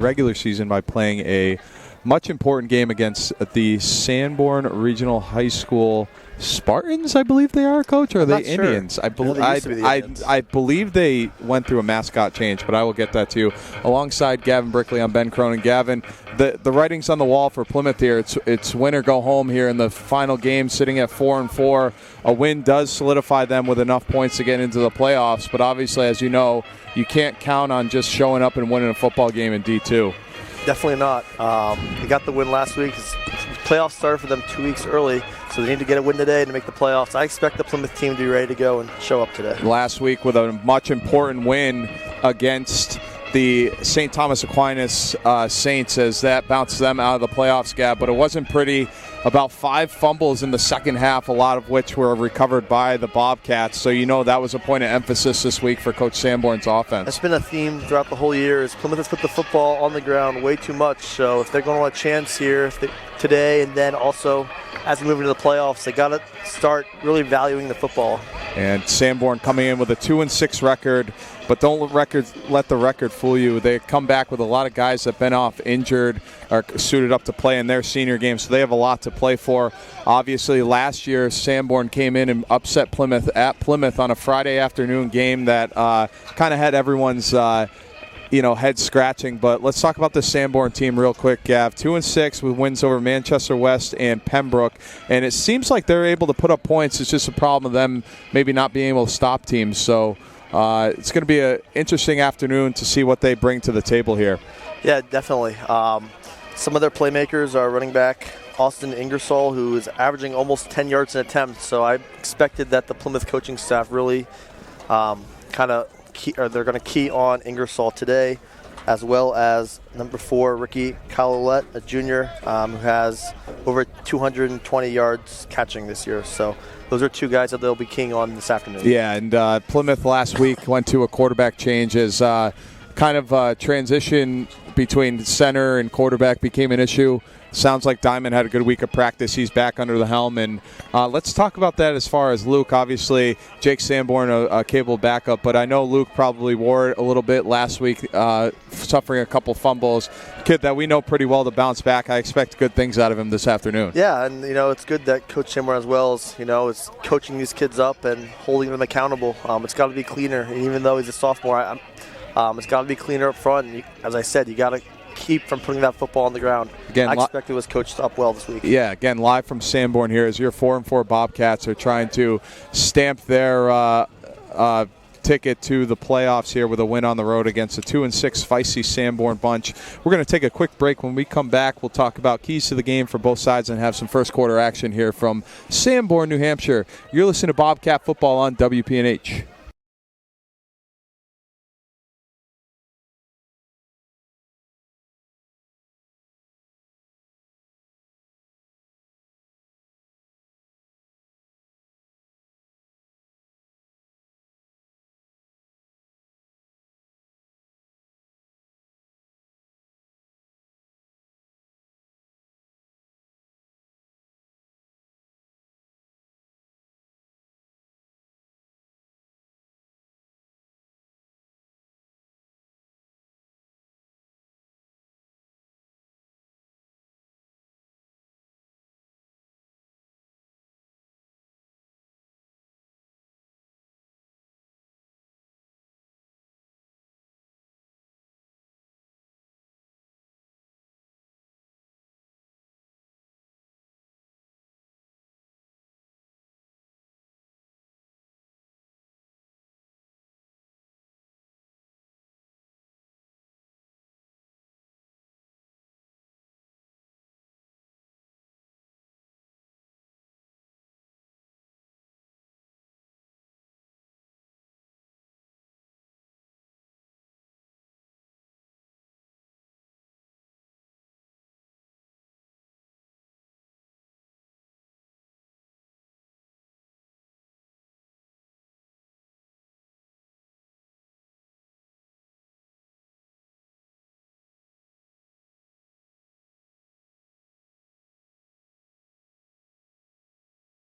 regular season by playing a much important game against the Sanborn Regional High School Spartans, I believe they are, Coach, or are they Indians? Sure. I believe they went through a mascot change, but I will get that to you. Alongside Gavin Brickley, I'm Ben Cronin. Gavin, the writing's on the wall for Plymouth here. It's win or go home here in the final game, sitting at 4-4. A win does solidify them with enough points to get into the playoffs, but obviously, as you know, you can't count on just showing up and winning a football game in D2. Definitely not. They got the win last week. Playoffs started for them 2 weeks early, so they need to get a win today to make the playoffs. I expect the Plymouth team to be ready to go and show up today. Last week with a much important win against the St. Thomas Aquinas Saints, as that bounced them out of the playoffs, Gab, but it wasn't pretty. About 5 fumbles in the second half, a lot of which were recovered by the Bobcats. So you know that was a point of emphasis this week for Coach Sanborn's offense. That's been a theme throughout the whole year. Is Plymouth has put the football on the ground way too much. So if they're going to want a chance here today, and then also as we move into the playoffs, they got to start really valuing the football. And Sanborn coming in with a 2-6 record. But don't let the record fool you. They come back with a lot of guys that have been off injured or suited up to play in their senior game, so they have a lot to play for. Obviously, last year, Sanborn came in and upset Plymouth at Plymouth on a Friday afternoon game that kind of had everyone's head scratching. But let's talk about the Sanborn team real quick, Gav. 2-6 with wins over Manchester West and Pembroke, and it seems like they're able to put up points. It's just a problem of them maybe not being able to stop teams. So it's going to be an interesting afternoon to see what they bring to the table here. Yeah, definitely. Some of their playmakers are running back Austin Ingersoll, who is averaging almost 10 yards an attempt. So I expected that the Plymouth coaching staff really they're going to key on Ingersoll today, as well as number 4, Ricky Calalette, a junior, who has over 220 yards catching this year. So those are 2 guys that they'll be keying on this afternoon. Yeah, and Plymouth last week went to a quarterback change as transition between center and quarterback became an issue. Sounds like Diamond had a good week of practice. He's back under the helm. And let's talk about that as far as Luke. Obviously, Jake Sanborn, a capable backup, but I know Luke probably wore it a little bit last week, suffering a couple fumbles. Kid that we know pretty well to bounce back. I expect good things out of him this afternoon. Yeah, and, it's good that Coach Sanborn as well is coaching these kids up and holding them accountable. It's got to be cleaner. And even though he's a sophomore, it's got to be cleaner up front. As I said, you got to keep from putting that football on the ground. Again, I expect it was coached up well this week. Yeah, again, live from Sanborn here as your 4-4 Bobcats are trying to stamp their ticket to the playoffs here with a win on the road against a 2-6 feisty Sanborn bunch. We're going to take a quick break. When we come back, we'll talk about keys to the game for both sides and have some first quarter action here from Sanborn, New Hampshire. You're listening to Bobcat Football on WPNH.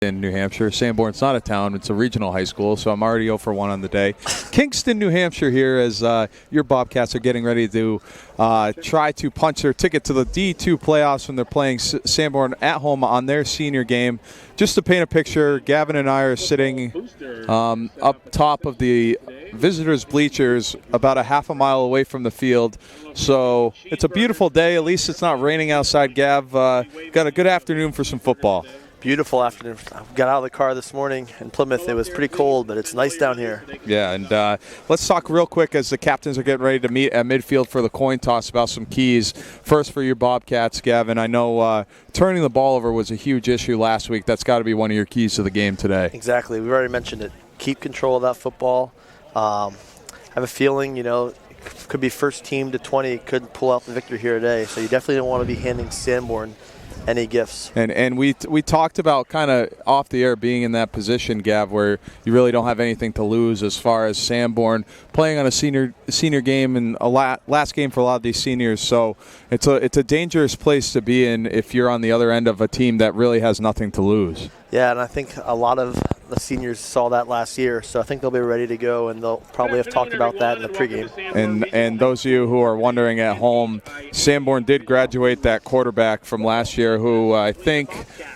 in New Hampshire. Sanborn's not a town, it's a regional high school, so I'm already 0 for 1 on the day. Kingston, New Hampshire here as your Bobcats are getting ready to try to punch their ticket to the D2 playoffs when they're playing Sanborn at home on their senior game. Just to paint a picture, Gavin and I are sitting up top of the visitors' bleachers about a half a mile away from the field. So it's a beautiful day. At least it's not raining outside, Gav. Got a good afternoon for some football. Beautiful afternoon. I got out of the car this morning in Plymouth. It was pretty cold, but it's nice down here. Yeah, and let's talk real quick as the captains are getting ready to meet at midfield for the coin toss about some keys. First for your Bobcats, Gavin. I know turning the ball over was a huge issue last week. That's got to be one of your keys to the game today. Exactly. We've already mentioned it. Keep control of that football. I have a feeling, could be first team to 20, could pull out the victory here today. So you definitely don't want to be handing Sanborn any gifts. And we talked about kind of off the air being in that position, Gav, where you really don't have anything to lose as far as Sanborn playing on a senior game and a last game for a lot of these seniors. So it's a dangerous place to be in if you're on the other end of a team that really has nothing to lose. Yeah, and I think a lot of the seniors saw that last year, so I think they'll be ready to go, and they'll probably have talked about that in the pregame. And those of you who are wondering at home, Sanborn did graduate that quarterback from last year who I think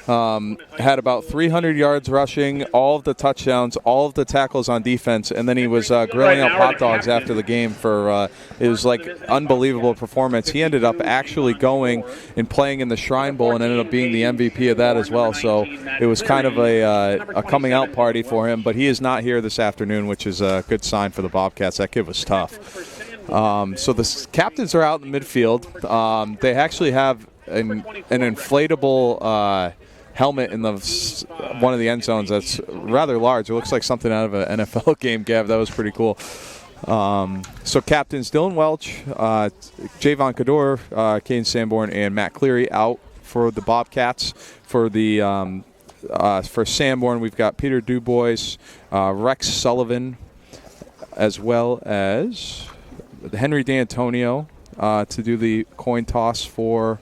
had about 300 yards rushing, all of the touchdowns, all of the tackles on defense, and then he was grilling out hot dogs after the game for it was like unbelievable performance. He ended up actually going and playing in the Shrine Bowl and ended up being the MVP of that as well. So it was kind of a coming out party for him, but he is not here this afternoon, which is a good sign for the Bobcats. That kid was tough. So the captains are out in the midfield. They actually have an inflatable helmet in one of the end zones that's rather large. It looks like something out of an NFL game, Gav. That was pretty cool. So captains Dylan Welch, Javon Kador, Caden Sanborn, and Matt Cleary out for the Bobcats. For Sanborn, we've got Peter Dubois, Rex Sullivan, as well as Henry D'Antonio to do the coin toss for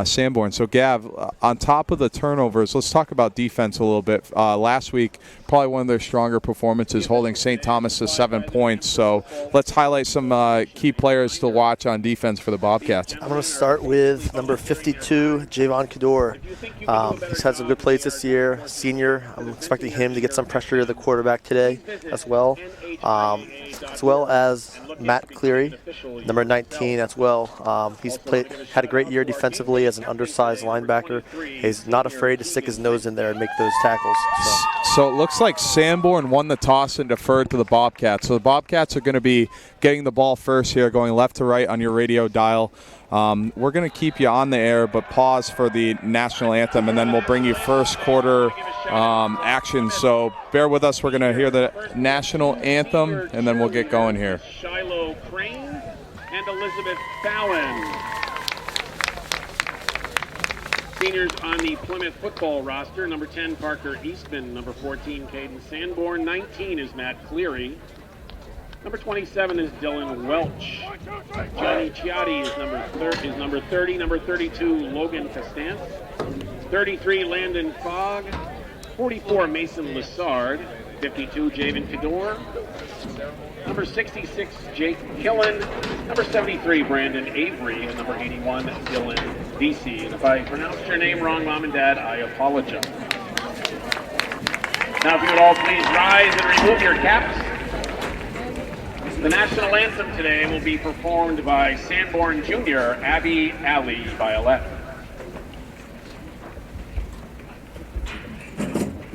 Sanborn. So, Gav, on top of the turnovers, let's talk about defense a little bit. Last week, probably one of their stronger performances, holding St. Thomas to 7 points. So let's highlight some key players to watch on defense for the Bobcats. I'm going to start with number 52, Javon Kador. He's had some good plays this year, senior. I'm expecting him to get some pressure to the quarterback today as well as Matt Cleary, number 19 as well. He's had a great year defensively as an undersized linebacker. He's not afraid to stick his nose in there and make those tackles. So it looks like Sanborn won the toss and deferred to the Bobcats. So the Bobcats are going to be getting the ball first here, going left to right on your radio dial. We're going to keep you on the air, but pause for the national anthem, and then we'll bring you first quarter action. So bear with us. We're going to hear the national anthem, and then we'll get going here. Shiloh Crane and Elizabeth Fallon. Seniors on the Plymouth football roster: number 10, Parker Eastman; number 14, Caden Sanborn; 19 is Matt Cleary; number 27 is Dylan Welch; Johnny Chiotti is number 30; number 32, Logan Castance; 33, Landon Fogg; 44, Mason Lessard; 52, Javon Kador; number 66, Jake Killen; number 73, Brandon Avery; and number 81, Dylan DC. And if I pronounced your name wrong, Mom and Dad, I apologize. Now, if you would all please rise and remove your caps. The national anthem today will be performed by Sanborn Junior Abby Alley Violet.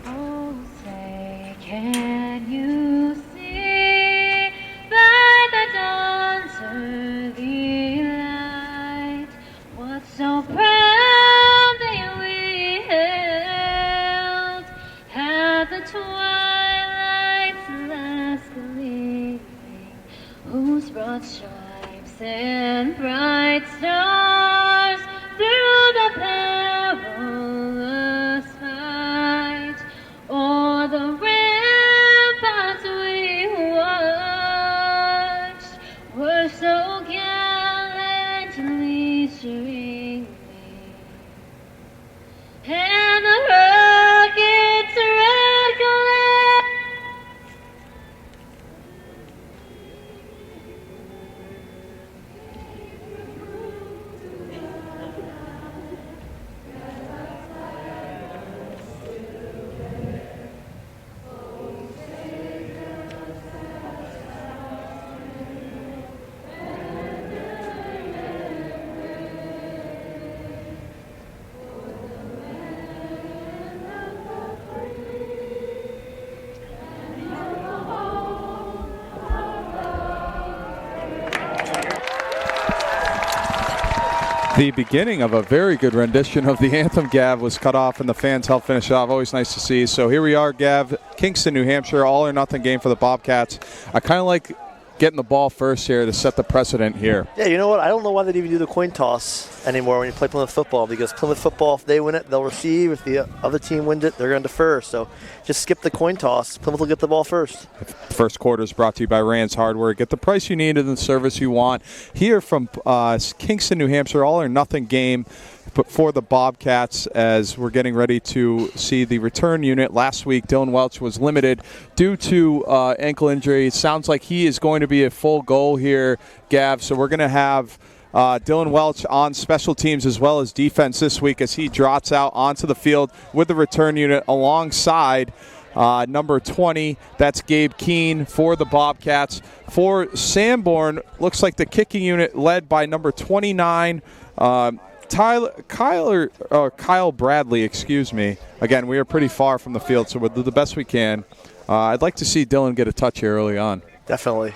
Oh, say, can you see by the dawn's early light what so proudly we hailed at the twilight's last gleaming, whose broad stripes and bright stars through the perilous fight o'er the The beginning of a very good rendition of the anthem, Gav, was cut off, and the fans helped finish it off. Always nice to see. So here we are, Gav, Kingston, New Hampshire, all or nothing game for the Bobcats. I kind of like getting the ball first here to set the precedent here. Yeah, you know what? I don't know why they even do the coin toss anymore when you play Plymouth football, because Plymouth football, if they win it, they'll receive. If the other team wins it, they're going to defer. So just skip the coin toss. Plymouth will get the ball first. First quarter is brought to you by Rand's Hardware. Get the price you need and the service you want. Here from Kingston, New Hampshire, all or nothing game but for the Bobcats, as we're getting ready to see the return unit. Last week, Dylan Welch was limited due to ankle injury. It sounds like he is going to be a full goal here, Gav. So we're going to have Dylan Welch on special teams as well as defense this week as he drops out onto the field with the return unit alongside number 20. That's Gabe Keene for the Bobcats. For Sanborn, looks like the kicking unit led by number 29, Kyle Bradley, excuse me. Again, we are pretty far from the field, so we'll do the best we can. I'd like to see Dylan get a touch here early on. Definitely.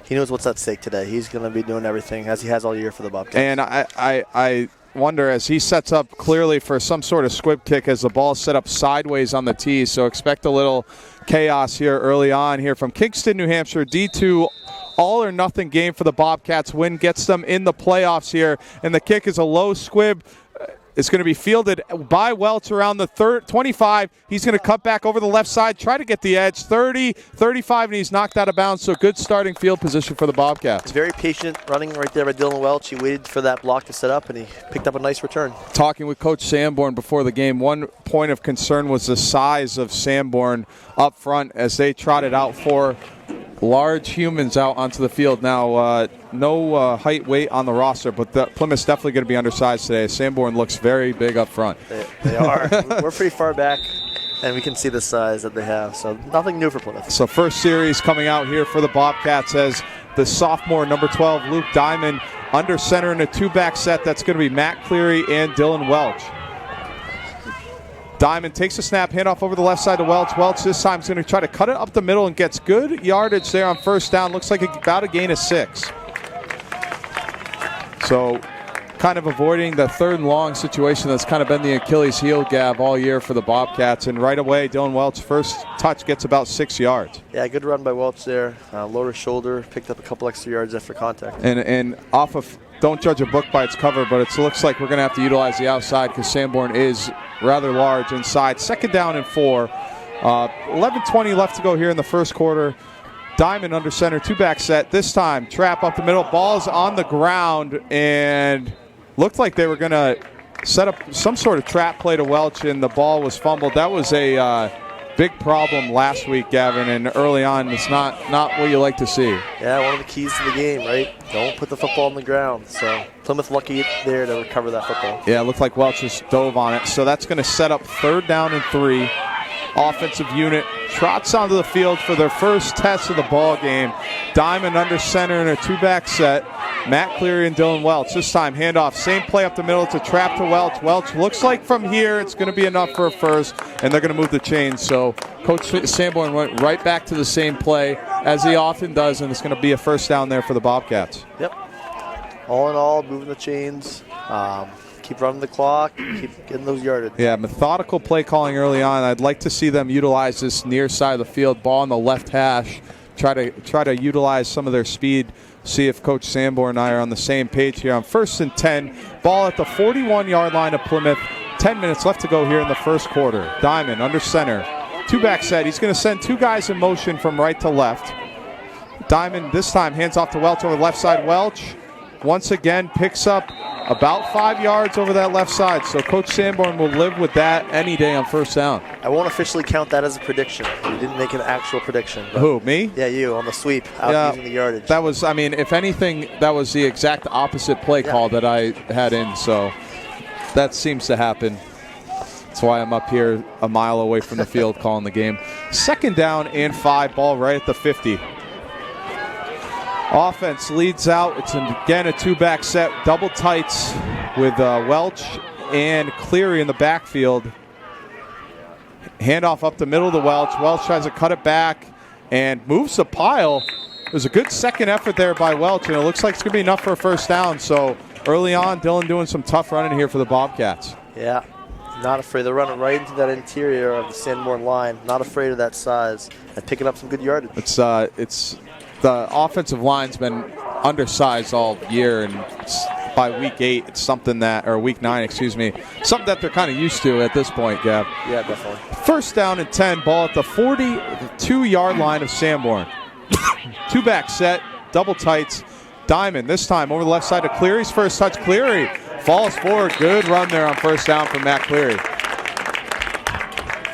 He knows what's at stake today. He's going to be doing everything as he has all year for the Bobcats. And I wonder, as he sets up clearly for some sort of squib kick as the ball is set up sideways on the tee, so expect a little chaos here early on here from Kingston, New Hampshire. D2 all or nothing game for the Bobcats. Win gets them in the playoffs here, and the kick is a low squib. It's going to be fielded by Welch around the 25. He's going to cut back over the left side, try to get the edge. 30, 35, and he's knocked out of bounds. So good starting field position for the Bobcats. Very patient running right there by Dylan Welch. He waited for that block to set up, and he picked up a nice return. Talking with Coach Sanborn before the game, one point of concern was the size of Sanborn up front as they trotted out for large humans out onto the field. Now, no height, weight on the roster, but Plymouth's definitely going to be undersized today. Sanborn looks very big up front. They are. We're pretty far back, and we can see the size that they have. So nothing new for Plymouth. So first series coming out here for the Bobcats as the sophomore, number 12, Luke Diamond, under center in a two-back set. That's going to be Matt Cleary and Dylan Welch. Diamond takes a snap, handoff over the left side to Welch. Welch this time is going to try to cut it up the middle and gets good yardage there on first down. Looks like about a gain of 6. So kind of avoiding the third and long situation that's kind of been the Achilles heel, Gav, all year for the Bobcats. And right away, Dylan Welch first touch gets about 6 yards. Yeah, good run by Welch there. Lower shoulder, picked up a couple extra yards after contact. And off of, don't judge a book by its cover, but it looks like we're going to have to utilize the outside because Sanborn is rather large inside. Second down and 4. 11:20 left to go here in the first quarter. Diamond under center, two-back set. This time, trap up the middle. Ball's on the ground, and looked like they were going to set up some sort of trap play to Welch, and the ball was fumbled. That was a big problem last week, Gavin, and early on, it's not what you like to see. Yeah, one of the keys to the game, right? Don't put the football on the ground. So Plymouth lucky there to recover that football. Yeah, it looked like Welch just dove on it. So that's going to set up third down and 3. Offensive unit trots onto the field for their first test of the ball game. Diamond under center in a two-back set. Matt Cleary and Dylan Welch. This time, handoff. Same play up the middle. It's a trap to Welch. Welch looks like from here it's going to be enough for a first, and they're going to move the chains. So Coach Sanborn went right back to the same play as he often does, and it's going to be a first down there for the Bobcats. Yep. All in all, moving the chains. Keep running the clock, keep getting those yardage. Yeah, methodical play calling early on. I'd like to see them utilize this near side of the field, ball on the left hash, try to utilize some of their speed, see if Coach Sanborn and I are on the same page here on 1st and 10. Ball at the 41-yard line of Plymouth. 10 minutes left to go here in the first quarter. Diamond under center. Two-back set. He's going to send two guys in motion from right to left. Diamond this time hands off to Welch over the left side. Welch once again picks up about 5 yards over that left side. So Coach Sanborn will live with that any day on first down. I won't officially count that as a prediction. You didn't make an actual prediction. Who, me? Yeah, you on the sweep out using the yardage. That was, I mean, if anything, that was the exact opposite play call that I had in. So that seems to happen. That's why I'm up here a mile away from the field calling the game. Second down and 5, ball right at the 50. Offense leads out. It's again a two-back set, double tights with Welch and Cleary in the backfield. Handoff up the middle to Welch. Welch tries to cut it back and moves the pile. It was a good second effort there by Welch, and it looks like it's going to be enough for a first down. So early on, Dylan doing some tough running here for the Bobcats. Yeah, not afraid. They're running right into that interior of the Sanborn line. Not afraid of that size and picking up some good yardage. It's the offensive line's been undersized all year, and by week 8, it's something that, or week 9, excuse me, something that they're kind of used to at this point, Gav. Yeah, definitely. First down and 10, ball at the 42-yard line of Sanborn. Two-back set, double tights. Diamond this time over the left side of Cleary's first touch. Cleary falls forward. Good run there on first down from Matt Cleary.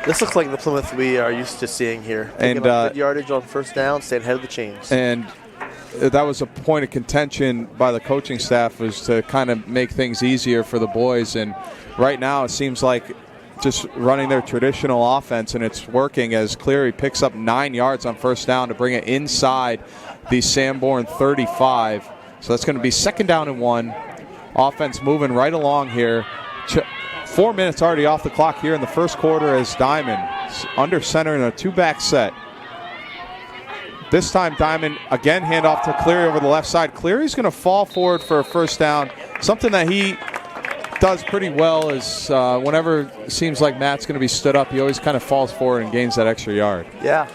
This looks like the Plymouth we are used to seeing here. Taking up good yardage on first down, staying ahead of the chains. And that was a point of contention by the coaching staff, was to kind of make things easier for the boys. And right now it seems like just running their traditional offense, and it's working as Cleary picks up 9 yards on first down to bring it inside the Sanborn 35. So that's going to be second down and 1. Offense moving right along here. 4 minutes already off the clock here in the first quarter as Diamond under center in a two-back set. This time Diamond again handoff to Cleary over the left side. Cleary's going to fall forward for a first down. Something that he does pretty well is whenever it seems like Matt's going to be stood up, he always kind of falls forward and gains that extra yard. Yeah,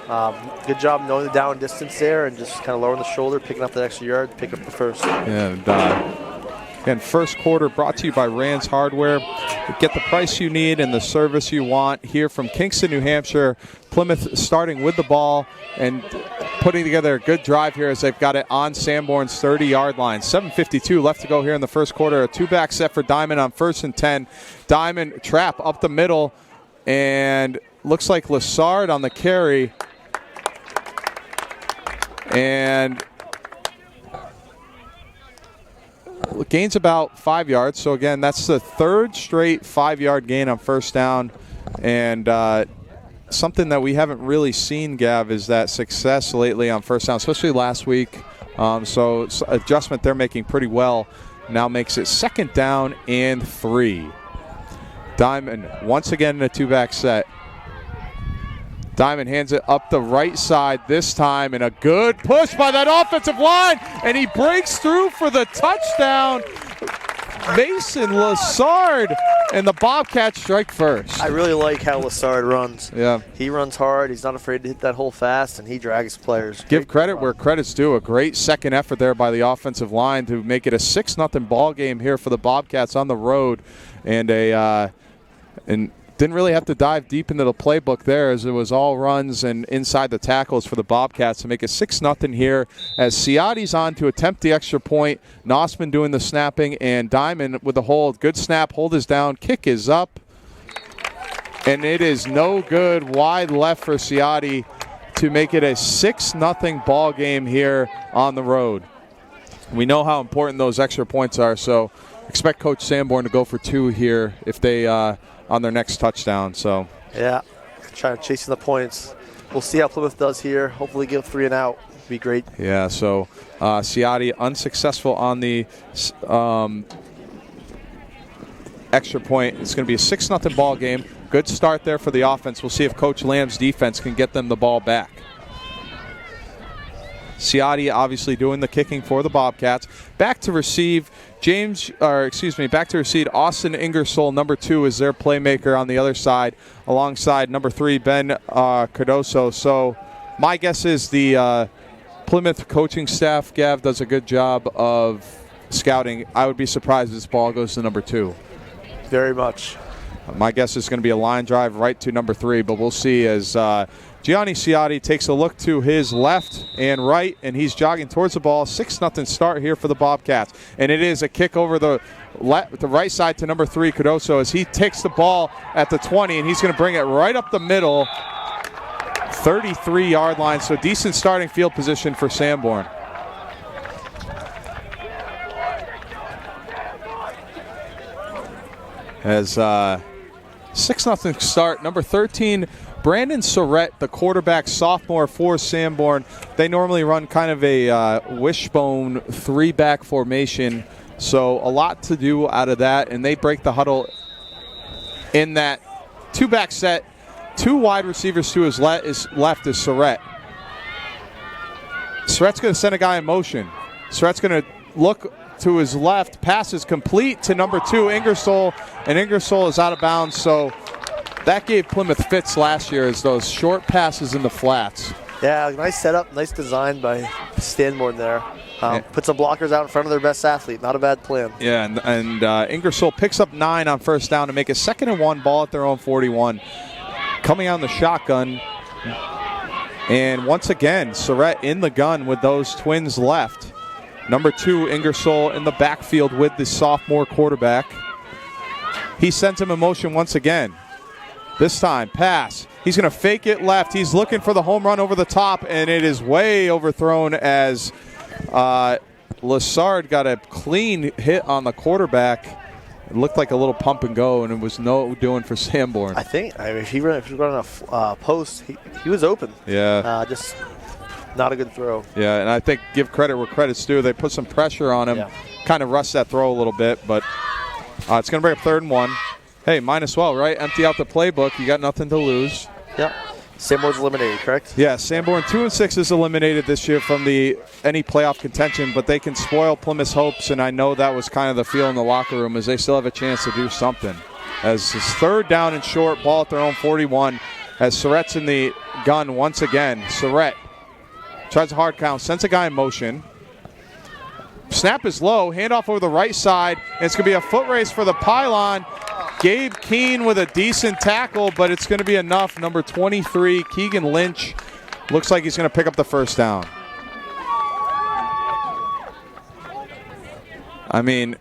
good job knowing the down distance there and just kind of lowering the shoulder, picking up that extra yard, pick up the first. And again, first quarter brought to you by Rand's Hardware. Get the price you need and the service you want here from Kingston, New Hampshire. Plymouth starting with the ball and putting together a good drive here as they've got it on Sanborn's 30-yard line. 7:52 left to go here in the first quarter. A two-back set for Diamond on 1st and 10. Diamond trap up the middle, and looks like Lassard on the carry. And gains about 5 yards. So, again, that's the third straight 5-yard gain on first down. And something that we haven't really seen, Gav, is that success lately on first down, especially last week. So adjustment they're making pretty well. Now makes it second down and 3. Diamond once again in a two-back set. Diamond hands it up the right side this time, and a good push by that offensive line, and he breaks through for the touchdown. Mason Lassard, and the Bobcats strike first. I really like how Lassard runs. Yeah. He runs hard. He's not afraid to hit that hole fast, and he drags players. Give credit where credit's due. A great second effort there by the offensive line to make it a 6-0 ball game here for the Bobcats on the road. And didn't really have to dive deep into the playbook there, as it was all runs and inside the tackles for the Bobcats to make it 6-0 here as Ciotti's on to attempt the extra point. Nossman doing the snapping, and Diamond with the hold. Good snap, hold is down, kick is up, and it is no good. Wide left for Ciotti to make it a 6-0 ball game here on the road. We know how important those extra points are, so expect Coach Sanborn to go for 2 here if they on their next touchdown. So yeah, trying to chasing the points. We'll see how Plymouth does here. Hopefully give 3 and out. Be great. Yeah, so Ciotti unsuccessful on the extra point. It's going to be a 6-0 ball game. Good start there for the offense. We'll see if Coach Lamb's defense can get them the ball back. Ciotti obviously doing the kicking for the Bobcats. Back to receive back to receive Austin Ingersoll, number 2, is their playmaker on the other side, alongside number 3, Ben Cardoso. So my guess is the Plymouth coaching staff, Gav, does a good job of scouting. I would be surprised if this ball goes to number 2. Very much. My guess is going to be a line drive right to number 3, but we'll see as Gianni Ciotti takes a look to his left and right, and he's jogging towards the ball. 6-0 start here for the Bobcats. And it is a kick over the right side to number 3, Cardoso, as he takes the ball at the 20, and he's going to bring it right up the middle, 33-yard line. So decent starting field position for Sanborn. As 6-0 start, number 13, Brandon Surrett, the quarterback, sophomore for Sanborn. They normally run kind of a wishbone 3-back formation, so a lot to do out of that, and they break the huddle in that 2-back set. 2 wide receivers to his left is Surrett. Surrett's going to send a guy in motion. Surrett's going to look to his left. Pass is complete to number 2, Ingersoll, and Ingersoll is out of bounds. So that gave Plymouth fits last year, as those short passes in the flats. Yeah, nice setup, nice design by Sanborn there. Put some blockers out in front of their best athlete. Not a bad plan. Yeah, and Ingersoll picks up 9 on first down to make a 2nd and 1, ball at their own 41. Coming on the shotgun. And once again, Surratt in the gun with those twins left. Number 2, Ingersoll in the backfield with the sophomore quarterback. He sends him in motion once again. This time, pass. He's going to fake it left. He's looking for the home run over the top, and it is way overthrown as Lassard got a clean hit on the quarterback. It looked like a little pump and go, and it was no doing for Sanborn. I mean, if he was running a post, he was open. Yeah. Just not a good throw. Yeah, and I think give credit where credit's due. They put some pressure on him, kind of rushed that throw a little bit, but it's going to bring up 3rd and 1. Hey, might as well, right? Empty out the playbook. You got nothing to lose. Yep. Sanborn's eliminated, correct? Yeah, Sanborn 2-6 is eliminated this year from any playoff contention, but they can spoil Plymouth's hopes, and I know that was kind of the feel in the locker room, as they still have a chance to do something. As it's 3rd down and short, ball at their own 41, as Surratt's in the gun once again. Surratt tries a hard count, sends a guy in motion. Snap is low, handoff over the right side, and it's going to be a foot race for the pylon. Gabe Keene with a decent tackle, but it's going to be enough. Number 23, Keegan Lynch, looks like he's going to pick up the first down. I mean,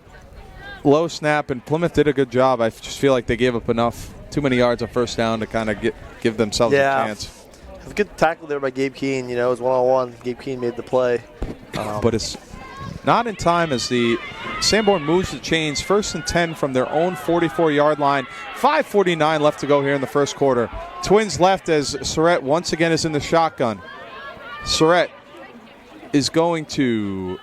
low snap, and Plymouth did a good job. I just feel like they gave up too many yards on first down to kind of give themselves a chance. It was a good tackle there by Gabe Keene. It was one-on-one. Gabe Keene made the play. But it's not in time as the Sanborn moves the chains. 1st and 10 from their own 44-yard line. 5:49 left to go here in the first quarter. Twins left as Surratt once again is in the shotgun. Surratt is going to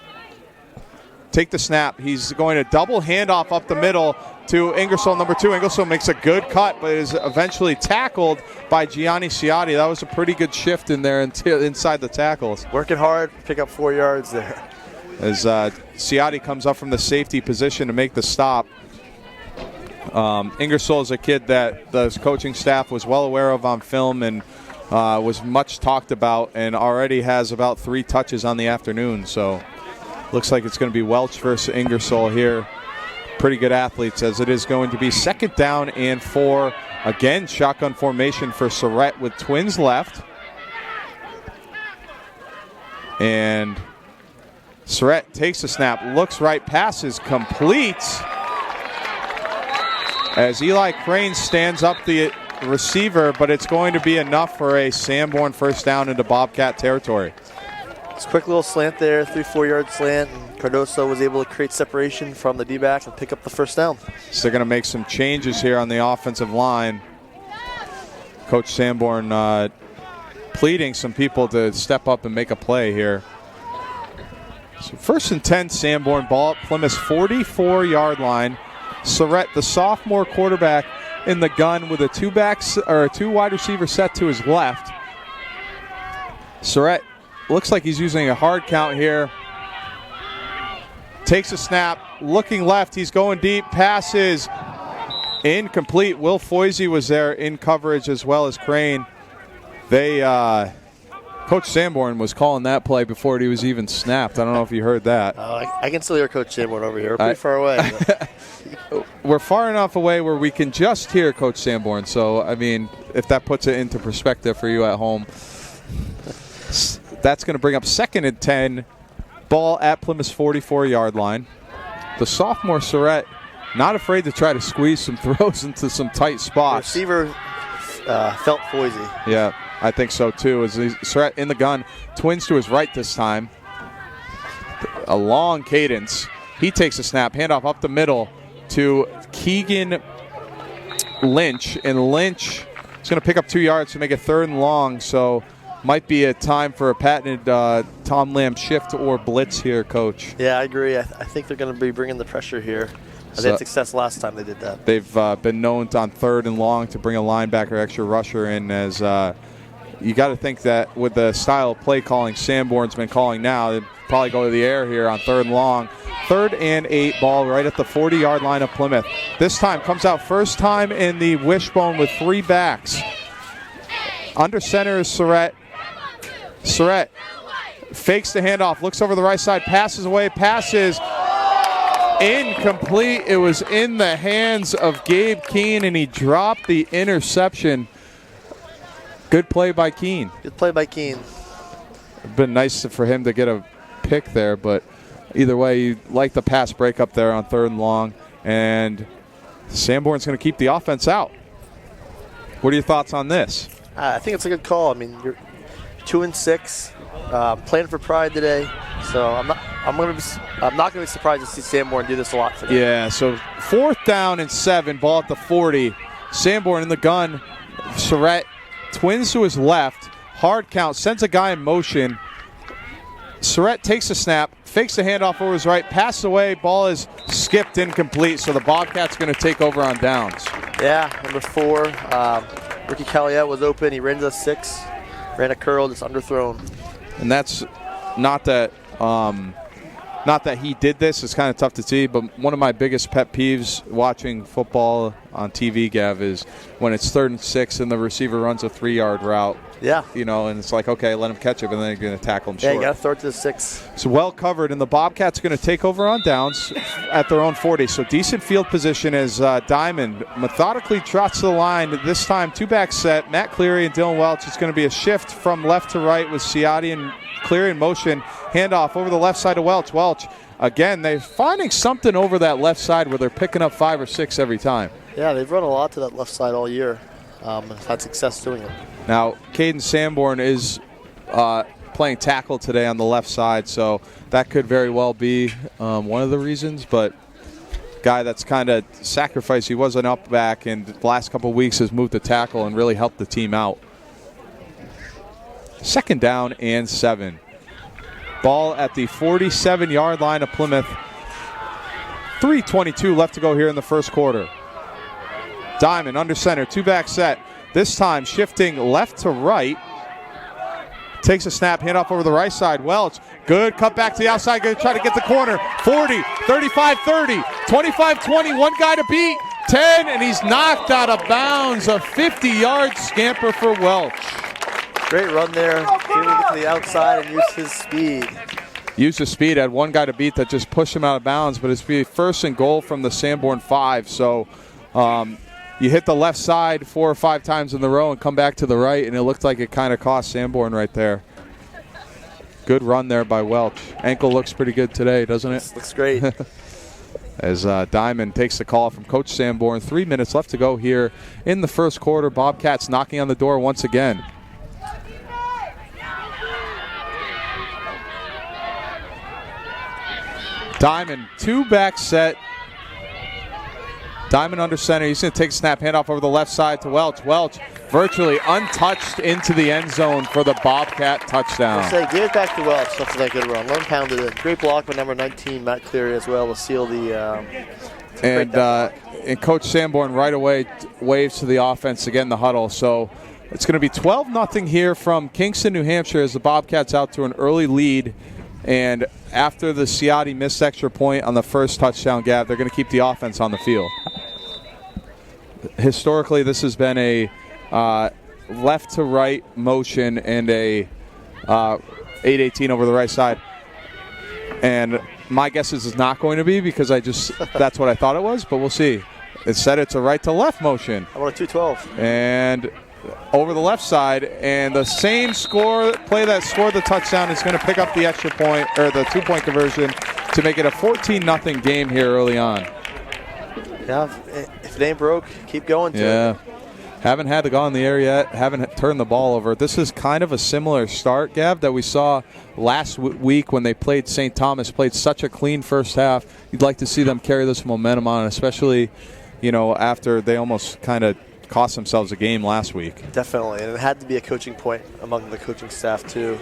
take the snap. He's going to double handoff up the middle to Ingersoll, number 2. Ingersoll makes a good cut, but is eventually tackled by Gianni Ciotti. That was a pretty good shift in there inside the tackles. Working hard, pick up 4 yards there. As Ciotti comes up from the safety position to make the stop. Ingersoll is a kid that the coaching staff was well aware of on film and was much talked about, and already has about 3 touches on the afternoon. So looks like it's going to be Welch versus Ingersoll here. Pretty good athletes, as it is going to be 2nd down and 4. Again, shotgun formation for Surratt with twins left. And Surratt takes the snap, looks right, pass is complete. As Eli Crane stands up the receiver, but it's going to be enough for a Sanborn first down into Bobcat territory. It's a quick little slant there, 3-4 yard slant, and Cardoso was able to create separation from the D-back and pick up the first down. So they're going to make some changes here on the offensive line. Coach Sanborn pleading some people to step up and make a play here. So 1st and 10, Sanborn, ball at Plymouth's 44-yard line. Surratt, the sophomore quarterback, in the gun with a 2 wide receiver set to his left. Surratt looks like he's using a hard count here. Takes a snap, looking left, he's going deep, passes incomplete. Will Foisey was there in coverage as well as Crane. Coach Sanborn was calling that play before he was even snapped. I don't know if you heard that. I can still hear Coach Sanborn over here. We're pretty far away. We're far enough away where we can just hear Coach Sanborn. So, I mean, if that puts it into perspective for you at home, that's going to bring up 2nd and 10, ball at Plymouth's 44-yard line. The sophomore Surratt not afraid to try to squeeze some throws into some tight spots. The receiver felt Foisey. Yeah. I think so, too. As Surratt in the gun, twins to his right this time. A long cadence. He takes a snap, handoff up the middle to Keegan Lynch. And Lynch is going to pick up 2 yards to make it 3rd and long. So might be a time for a patented Tom Lamb shift or blitz here, Coach. Yeah, I agree. I think they're going to be bringing the pressure here. They had success last time they did that. They've been known on 3rd and long to bring a linebacker, extra rusher in as you got to think that with the style of play calling Sanborn's been calling now, they'd probably go to the air here on 3rd and long. 3rd and 8, ball right at the 40-yard line of Plymouth. This time comes out first time in the wishbone with 3 backs. Under center is Surratt. Surratt fakes the handoff, looks over the right side, passes away, passes incomplete. It was in the hands of Gabe Keene, and he dropped the interception. Good play by Keene. Good play by Keene. It'd been nice for him to get a pick there, but either way, you like the pass breakup there on 3rd and long, and Sanborn's going to keep the offense out. What are your thoughts on this? I think it's a good call. I mean, you're 2-6, playing for pride today, so I'm not going to be surprised to see Sanborn do this a lot today. Yeah. So 4th down and 7, ball at the 40. Sanborn in the gun. Surratt twins to his left. Hard count, sends a guy in motion. Surratt takes a snap, fakes the handoff over his right, passes away, ball is skipped incomplete, so the Bobcats going to take over on downs. Yeah, number 4, Ricky Calliette was open. He ran to the 6, ran a curl, just underthrown. And that's not that he did this. It's kind of tough to see, but one of my biggest pet peeves watching football on TV, Gav, is when it's 3rd and 6 and the receiver runs a 3-yard route. Yeah. You know, and it's like, okay, let him catch it, but then you're going to tackle him short. Yeah, you got to throw it to the 6. It's well covered, and the Bobcats are going to take over on downs at their own 40. So decent field position as Diamond methodically trots to the line. This time, 2-back set. Matt Cleary and Dylan Welch. It's going to be a shift from left to right with Ciotti and Cleary in motion. Handoff over the left side to Welch. Welch, again, they're finding something over that left side where they're picking up 5 or 6 every time. Yeah, they've run a lot to that left side all year. Had success doing it. Now, Caden Sanborn is playing tackle today on the left side, so that could very well be one of the reasons. But guy that's kind of sacrificed. He was an up back, and the last couple of weeks has moved to tackle and really helped the team out. 2nd down and 7. Ball at the 47-yard line of Plymouth. 3:22 left to go here in the first quarter. Diamond under center, 2-back set. This time shifting left to right. Takes a snap, handoff over the right side. Welch, good cut back to the outside, going to try to get the corner. 40, 35, 30, 25, 20, one guy to beat. 10, and he's knocked out of bounds. A 50-yard scamper for Welch. Great run there. Able to get to the outside and use his speed. Used his speed, had one guy to beat that just pushed him out of bounds, but it's be 1st and goal from the Sanborn 5. So you hit the left side 4 or 5 times in a row and come back to the right, and it looked like it kind of cost Sanborn right there. Good run there by Welch. Ankle looks pretty good today, doesn't it? Looks great. As Diamond takes the call from Coach Sanborn. 3 minutes left to go here in the first quarter. Bobcats knocking on the door once again. Diamond, 2-back set. Diamond under center. He's going to take a snap, handoff over the left side to Welch. Welch virtually untouched into the end zone for the Bobcat touchdown. I say, give it back to Welch. That's that good run. Let him pound it in. Great block by number 19, Matt Cleary, as well, to seal the. And Coach Sanborn right away waves to the offense to get in the huddle. So it's going to be 12-0 here from Kingston, New Hampshire, as the Bobcats out to an early lead. And after the Ciotti missed extra point on the first touchdown, Gav, they're going to keep the offense on the field. Historically, this has been a left to right motion and a 8-18 over the right side. And my guess is it's not going to be, because that's what I thought it was, but we'll see. Instead, it's a right to left motion. I want a 2-12. And over the left side, and the same play that scored the touchdown is going to pick up the extra point, or the 2-point conversion, to make it a 14-0 game here early on. Yeah, if it ain't broke, keep going to it. Haven't had to go in the air yet, haven't turned the ball over. This is kind of a similar start, Gav, that we saw last week when they played St. Thomas, played such a clean first half. You'd like to see them carry this momentum on, especially, after they almost kind of cost themselves a game last week. Definitely, and it had to be a coaching point among the coaching staff too.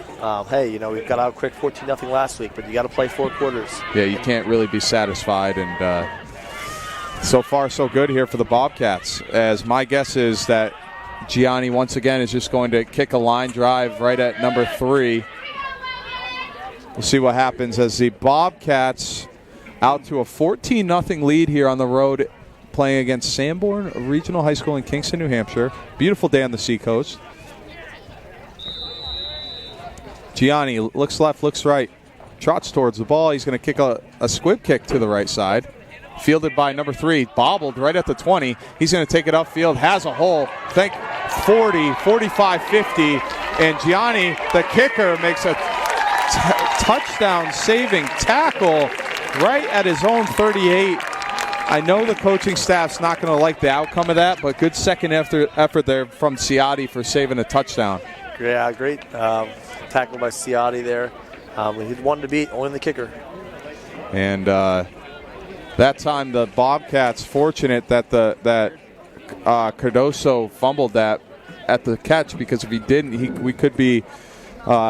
Hey, we've got out quick 14-0 last week, but you got to play 4 quarters. Yeah, you can't really be satisfied, and so far so good here for the Bobcats, as my guess is that Gianni once again is just going to kick a line drive right at number 3. We'll see what happens as the Bobcats out to a 14-0 lead here on the road playing against Sanborn Regional High School in Kingston, New Hampshire. Beautiful day on the Seacoast. Gianni looks left, looks right, trots towards the ball. He's going to kick a squib kick to the right side. Fielded by number 3, bobbled right at the 20. He's going to take it upfield, has a hole. Think 40, 45, 50. And Gianni, the kicker, makes a touchdown saving tackle right at his own 38. I know the coaching staff's not going to like the outcome of that, but good second effort there from Ciotti for saving a touchdown. Yeah, great tackle by Ciotti there. He wanted to beat only the kicker. And that time the Bobcats fortunate that Cardoso fumbled that at the catch, because if he didn't, we could be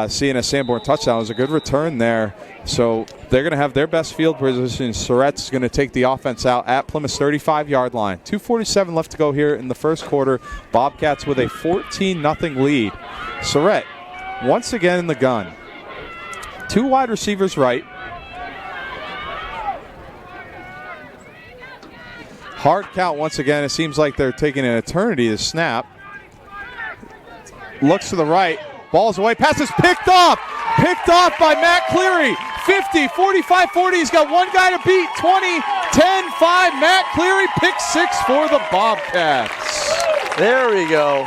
seeing a Sanborn touchdown. It was a good return there. So they're going to have their best field position. Surratt's going to take the offense out at Plymouth's 35-yard line. 2:47 left to go here in the first quarter. Bobcats with a 14-0 lead. Surratt once again in the gun. 2 wide receivers right. Hard count once again. It seems like they're taking an eternity to snap. Looks to the right. Ball's away. Pass is picked off. Picked off by Matt Cleary. 50, 45, 40. He's got one guy to beat. 20, 10, 5. Matt Cleary, pick 6 for the Bobcats. There we go.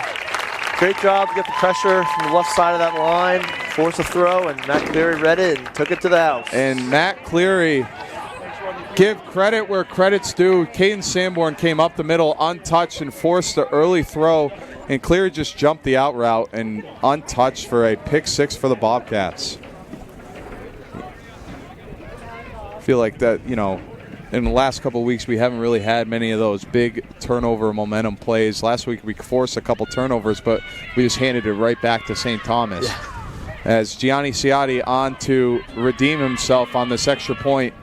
Great job to get the pressure from the left side of that line. Force a throw, and Matt Cleary read it and took it to the house. And Matt Cleary, give credit where credit's due. Caden Sanborn came up the middle untouched and forced the early throw. And Cleary just jumped the out route and untouched for a pick 6 for the Bobcats. I feel like that, in the last couple of weeks we haven't really had many of those big turnover momentum plays. Last week we forced a couple turnovers, but we just handed it right back to St. Thomas. Yeah. As Gianni Ciotti on to redeem himself on this extra point.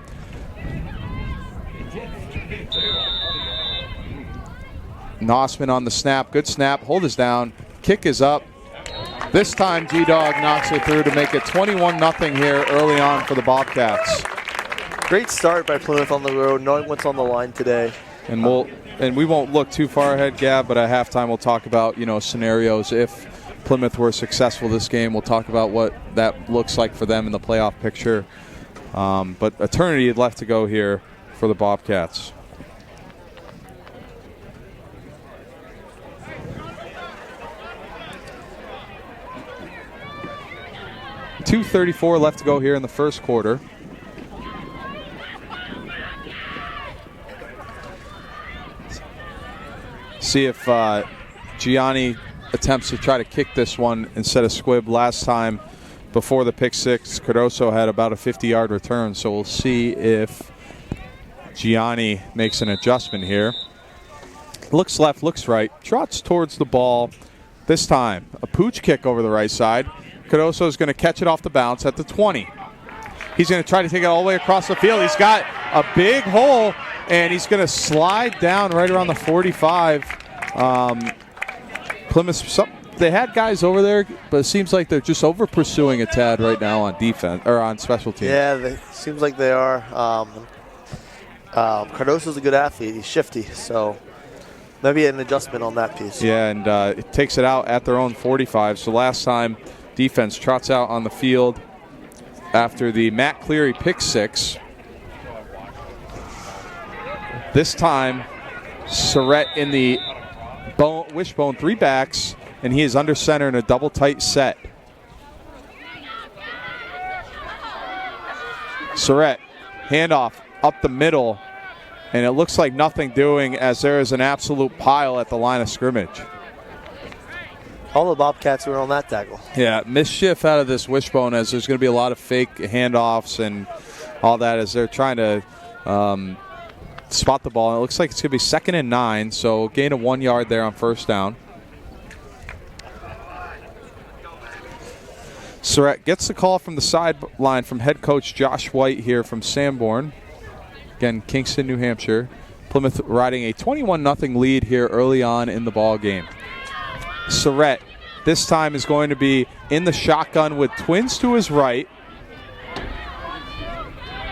Nossman on the snap. Good snap. Hold is down. Kick is up. This time G-Dog knocks it through to make it 21-0 here early on for the Bobcats. Great start by Plymouth on the road, knowing what's on the line today. And we won't look too far ahead, Gab, but at halftime we'll talk about, scenarios. If Plymouth were successful this game, we'll talk about what that looks like for them in the playoff picture. But eternity left to go here for the Bobcats. .234 left to go here in the first quarter. See if Gianni attempts to try to kick this one instead of squib. Last time before the pick 6, Cardoso had about a 50-yard return, so we'll see if Gianni makes an adjustment here. Looks left, looks right, trots towards the ball. This time, a pooch kick over the right side. Cardoso is going to catch it off the bounce at the 20. He's going to try to take it all the way across the field. He's got a big hole, and he's going to slide down right around the 45. Plymouth, they had guys over there, but it seems like they're just over pursuing a tad right now on defense or on special teams. Yeah, it seems like they are. Cardoso's a good athlete. He's shifty, so maybe an adjustment on that piece. Yeah, and it takes it out at their own 45. So last time, defense trots out on the field after the Matt Cleary pick 6. This time, Surratt in the wishbone 3 backs, and he is under center in a double tight set. Surratt, handoff up the middle, and it looks like nothing doing as there is an absolute pile at the line of scrimmage. All the Bobcats were on that tackle. Yeah, mischief out of this wishbone as there's going to be a lot of fake handoffs and all that as they're trying to spot the ball. And it looks like it's going to be 2nd and 9, so gain of 1 yard there on first down. Surratt gets the call from the sideline from head coach Josh White here from Sanborn. Again, Kingston, New Hampshire. Plymouth riding a 21-0 lead here early on in the ball game. Surratt this time is going to be in the shotgun with twins to his right.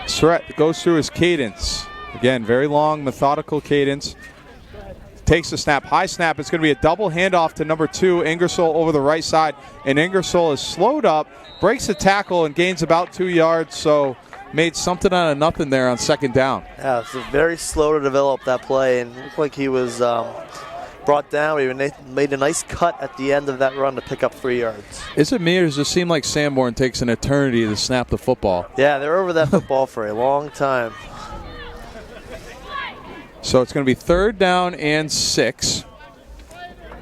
Surratt goes through his cadence. Again, very long, methodical cadence. Takes the snap, high snap. It's going to be a double handoff to number 2, Ingersoll over the right side. And Ingersoll is slowed up, breaks the tackle, and gains about 2 yards. So made something out of nothing there on second down. Yeah, it's very slow to develop that play, and it looked like he was brought down. He made a nice cut at the end of that run to pick up 3 yards. Is it me, or does it seem like Sanborn takes an eternity to snap the football? Yeah, they're over that football for a long time. So it's going to be 3rd down and 6.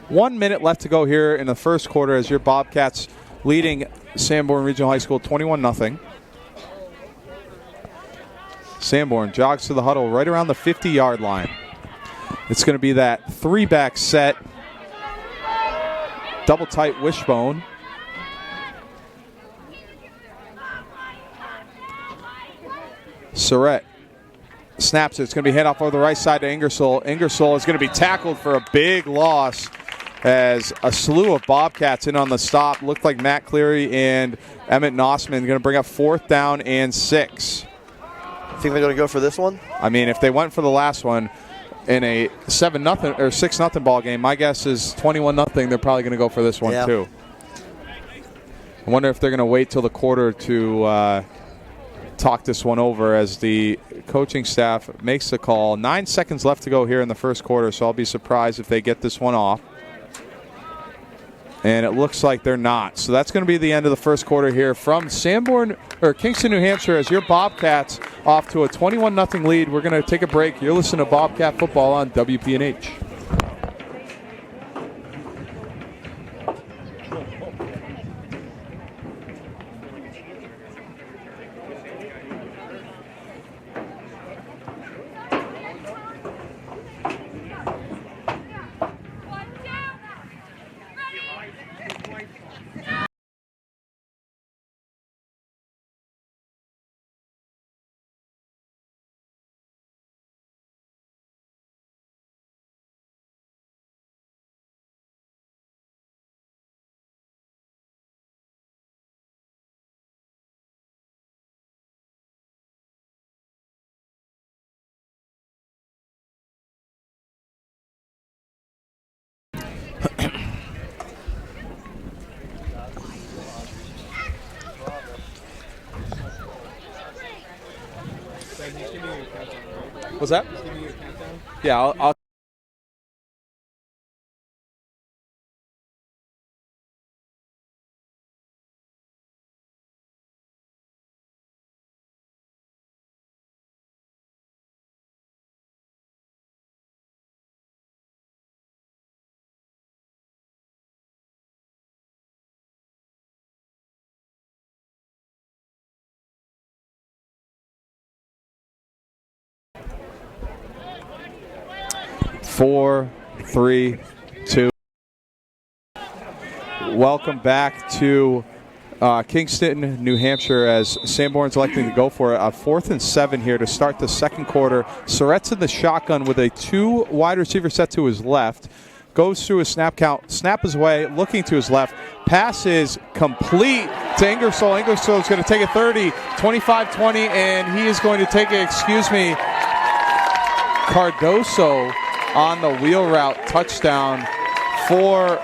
1 minute left to go here in the first quarter as your Bobcats leading Sanborn Regional High School 21-0. Sanborn jogs to the huddle right around the 50-yard line. It's going to be that 3-back set, double tight wishbone. Surratt snaps it. It's going to be handoff over the right side to Ingersoll. Ingersoll is going to be tackled for a big loss as a slew of Bobcats in on the stop. Looked like Matt Cleary and Emmett Nossman going to bring up 4th down and 6. Think they're going to go for this one? I mean, if they went for the last one in a 7-0 or 6-0 ball game, my guess is 21-0. They're probably going to go for this one too. I wonder if they're going to wait till the quarter to talk this one over as the coaching staff makes the call. 9 seconds left to go here in the first quarter, so I'll be surprised if they get this one off. And it looks like they're not. So that's going to be the end of the first quarter here from Sanborn or Kingston, New Hampshire, as your Bobcats off to a 21-0 lead. We're going to take a break. You're listening to Bobcat Football on WPNH. What's that? Yeah, I'll Four, three, two. Welcome back to Kingston, New Hampshire, as Sanborn's electing to go for a 4th and 7 here to start the second quarter. Surratt's in the shotgun with a 2 wide receiver set to his left. Goes through a snap count, snap his way, looking to his left. Pass is complete to Ingersoll. Ingersoll is going to take a 30, 25-20, and he is going to take it, Cardoso on the wheel route touchdown for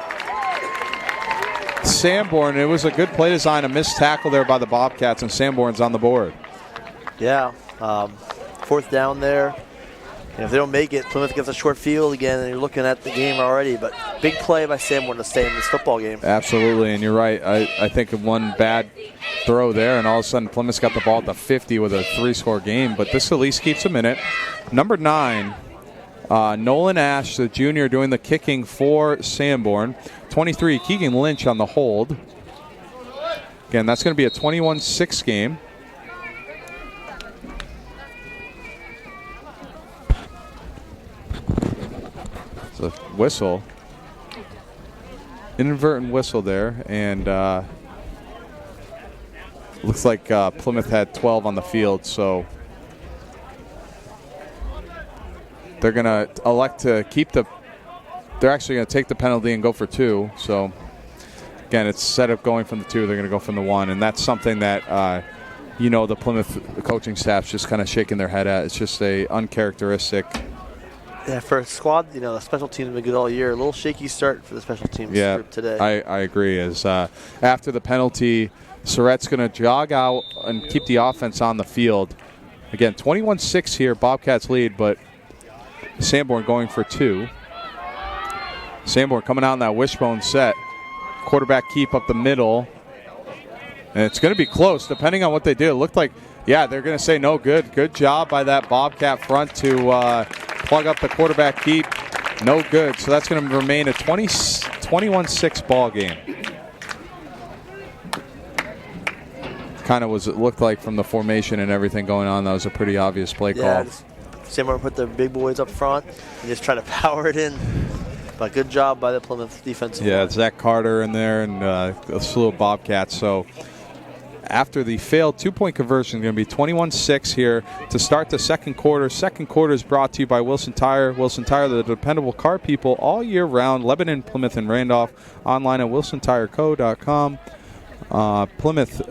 Sanborn. It was a good play design, a missed tackle there by the Bobcats, and Sanborn's on the board. Yeah, 4th down there. And if they don't make it, Plymouth gets a short field again, and you're looking at the game already. But big play by Sanborn to stay in this football game. Absolutely, and you're right. I think of one bad throw there, and all of a sudden Plymouth's got the ball at the 50 with a 3-score game. But this at least keeps them in it. Number 9. Nolan Ash, the junior, doing the kicking for Sanborn. 23, Keegan Lynch on the hold. Again, that's going to be a 21-6 game. It's a whistle. Inadvertent whistle there, and looks like Plymouth had 12 on the field, so they're going to elect to keep the they're actually going to take the penalty and go for 2. So, again, it's set up going from the 2. They're going to go from the 1. And that's something that, the Plymouth coaching staff's just kind of shaking their head at. It's just a uncharacteristic. Yeah, for a squad, the special teams have been good all year. A little shaky start for the special teams group today. I agree. As after the penalty, Surratt's going to jog out and keep the offense on the field. Again, 21-6 here, Bobcats lead, but Sanborn going for 2. Sanborn coming out in that wishbone set. Quarterback keep up the middle. And it's going to be close, depending on what they do. It looked like, they're going to say no good. Good job by that Bobcat front to plug up the quarterback keep. No good. So that's going to remain a 21-6 ball game. Kind of it looked like from the formation and everything going on. That was a pretty obvious play call. Sanborn put the big boys up front and just try to power it in. But good job by the Plymouth defensive line. Zach Carter in there and a slew of Bobcats. So after the failed 2-point conversion, going to be 21-6 here to start the second quarter. Second quarter is brought to you by Wilson Tire. Wilson Tire, the dependable car people all year round. Lebanon, Plymouth, and Randolph. Online at wilsontireco.com. Plymouth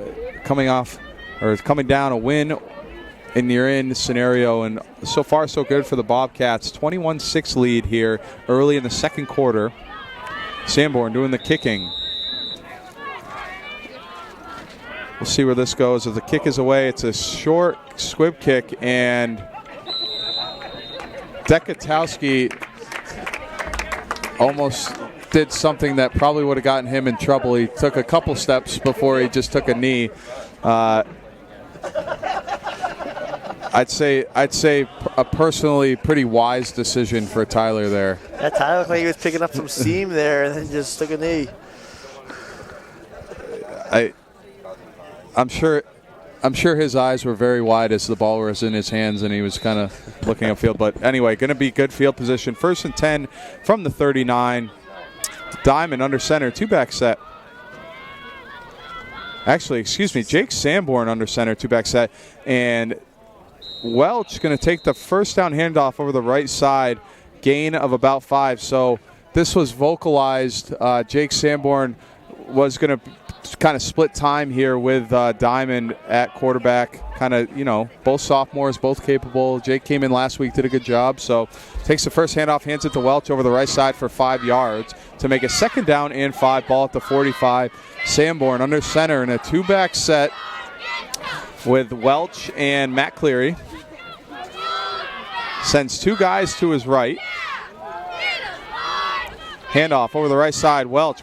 coming down a win in your in scenario, and so far so good for the Bobcats. 21-6 lead here early in the second quarter. Sanborn doing the kicking. We'll see where this goes. As the kick is away, it's a short squib kick, and Dekatowski almost did something that probably would have gotten him in trouble. He took a couple steps before he just took a knee. I'd say a personally pretty wise decision for Tyler there. Yeah, Tyler looked like he was picking up some steam there and then just took a knee. I'm sure his eyes were very wide as the ball was in his hands and he was kind of looking upfield. But anyway, going to be good field position. 1st and 10 from the 39. Diamond under center, 2-back set. Actually, Jake Sanborn under center, 2-back set. And Welch going to take the first down handoff over the right side, gain of about 5. So this was vocalized. Jake Sanborn was going to kind of split time here with Diamond at quarterback. Kind of, both sophomores, both capable. Jake came in last week, did a good job. So takes the first handoff, hands it to Welch over the right side for 5 yards to make a 2nd down and 5. Ball at the 45. Sanborn under center in a 2-back set with Welch and Matt Cleary. Sends 2 guys to his right. Handoff over the right side. Welch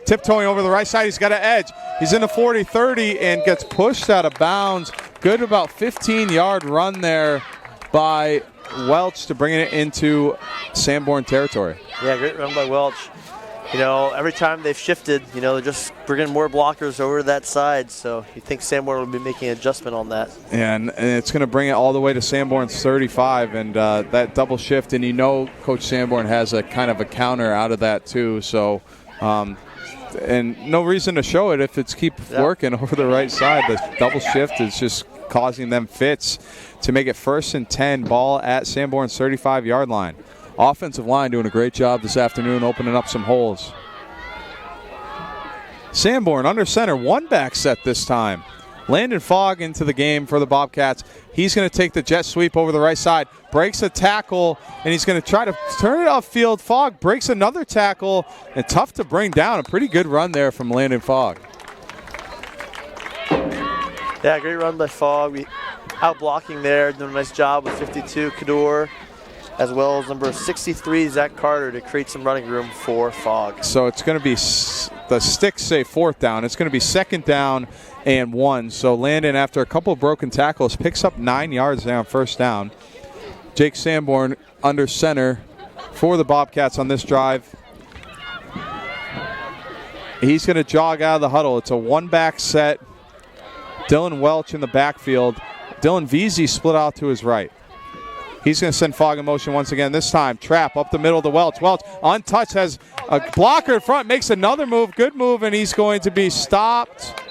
tiptoeing over the right side. He's got an edge. He's in the 40-30 and gets pushed out of bounds. Good about 15-yard run there by Welch to bring it into Sanborn territory. Yeah, great run by Welch. Every time they've shifted, they're just bringing more blockers over to that side. So you think Sanborn will be making an adjustment on that. And it's going to bring it all the way to Sanborn's 35. And that double shift, and Coach Sanborn has a kind of a counter out of that too. So, and no reason to show it if it's working over the right side. The double shift is just causing them fits to make it 1st and 10. Ball at Sanborn's 35-yard line. Offensive line doing a great job this afternoon, opening up some holes. Sanborn under center, 1-back set this time. Landon Fogg into the game for the Bobcats. He's going to take the jet sweep over the right side, breaks a tackle, and he's going to try to turn it offfield. Fogg breaks another tackle, and tough to bring down. A pretty good run there from Landon Fogg. Yeah, great run by Fogg. Out blocking there, doing a nice job with 52, Kador, as well as number 63, Zach Carter, to create some running room for Fogg. So it's going to be, the sticks say 4th down. It's going to be 2nd down and 1. So Landon, after a couple of broken tackles, picks up 9 yards there on 1st down. Jake Sanborn under center for the Bobcats on this drive. He's going to jog out of the huddle. It's a 1-back set. Dylan Welch in the backfield. Dylan Veazey split out to his right. He's going to send Fogg in motion once again. This time, trap up the middle to Welch. Welch, untouched, has a blocker in front, makes another move. Good move, and he's going to be stopped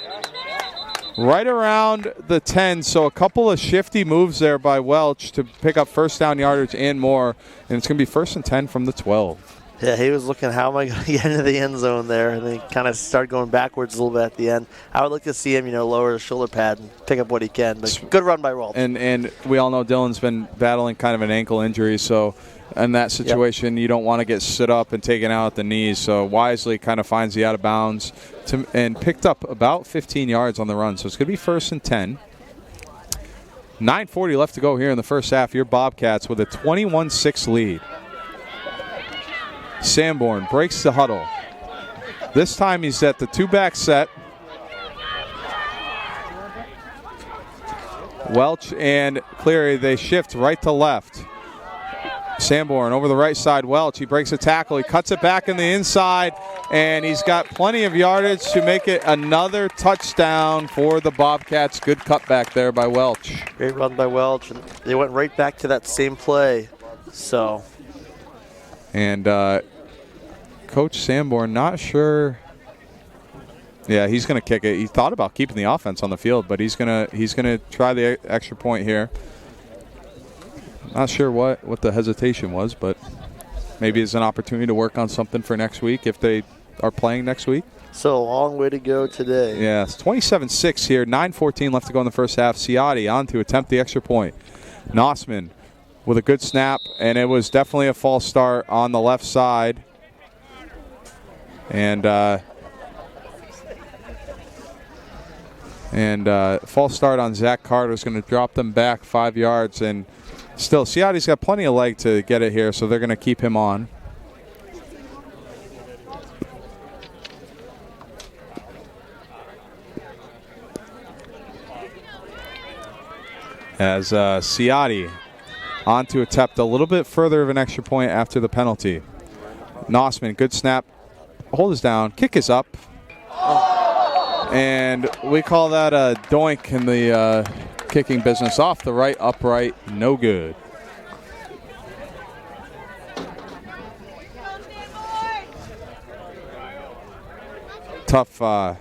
right around the 10. So a couple of shifty moves there by Welch to pick up 1st down yardage and more. And it's going to be 1st and 10 from the 12. Yeah, he was looking, how am I going to get into the end zone there? And then he kind of started going backwards a little bit at the end. I would like to see him, lower his shoulder pad and pick up what he can. But good run by Welch. And we all know Dylan's been battling kind of an ankle injury, so in that situation, you don't want to get stood up and taken out at the knees. So wisely kind of finds the out of bounds and picked up about 15 yards on the run. So it's going to be 1st and 10. 9:40 left to go here in the first half. Your Bobcats with a 21-6 lead. Sanborn breaks the huddle. This time he's at the two-back set. Welch and Cleary, they shift right to left. Sanborn over the right side. Welch, he breaks a tackle. He cuts it back in the inside, and he's got plenty of yardage to make it another touchdown for the Bobcats. Good cutback there by Welch. Great run by Welch. And they went right back to that same play. So. And Coach Sanborn, not sure. Yeah, he's going to kick it. He thought about keeping the offense on the field, but he's gonna try the extra point here. Not sure what the hesitation was, but maybe it's an opportunity to work on something for next week if they are playing next week. So a long way to go today. Yeah, it's 27-6 here. 9:14 left to go in the first half. Ciotti on to attempt the extra point. Nossman with a good snap, and it was definitely a false start on the left side. And false start on Zach Carter is going to drop them back 5 yards. And still, Ciotti's got plenty of leg to get it here, so they're going to keep him on. As Ciotti on to attempt a little bit further of an extra point after the penalty. Nossman, good snap. Hold is down. Kick is up. And we call that a doink in the kicking business. Off the right, upright, no good. Tough.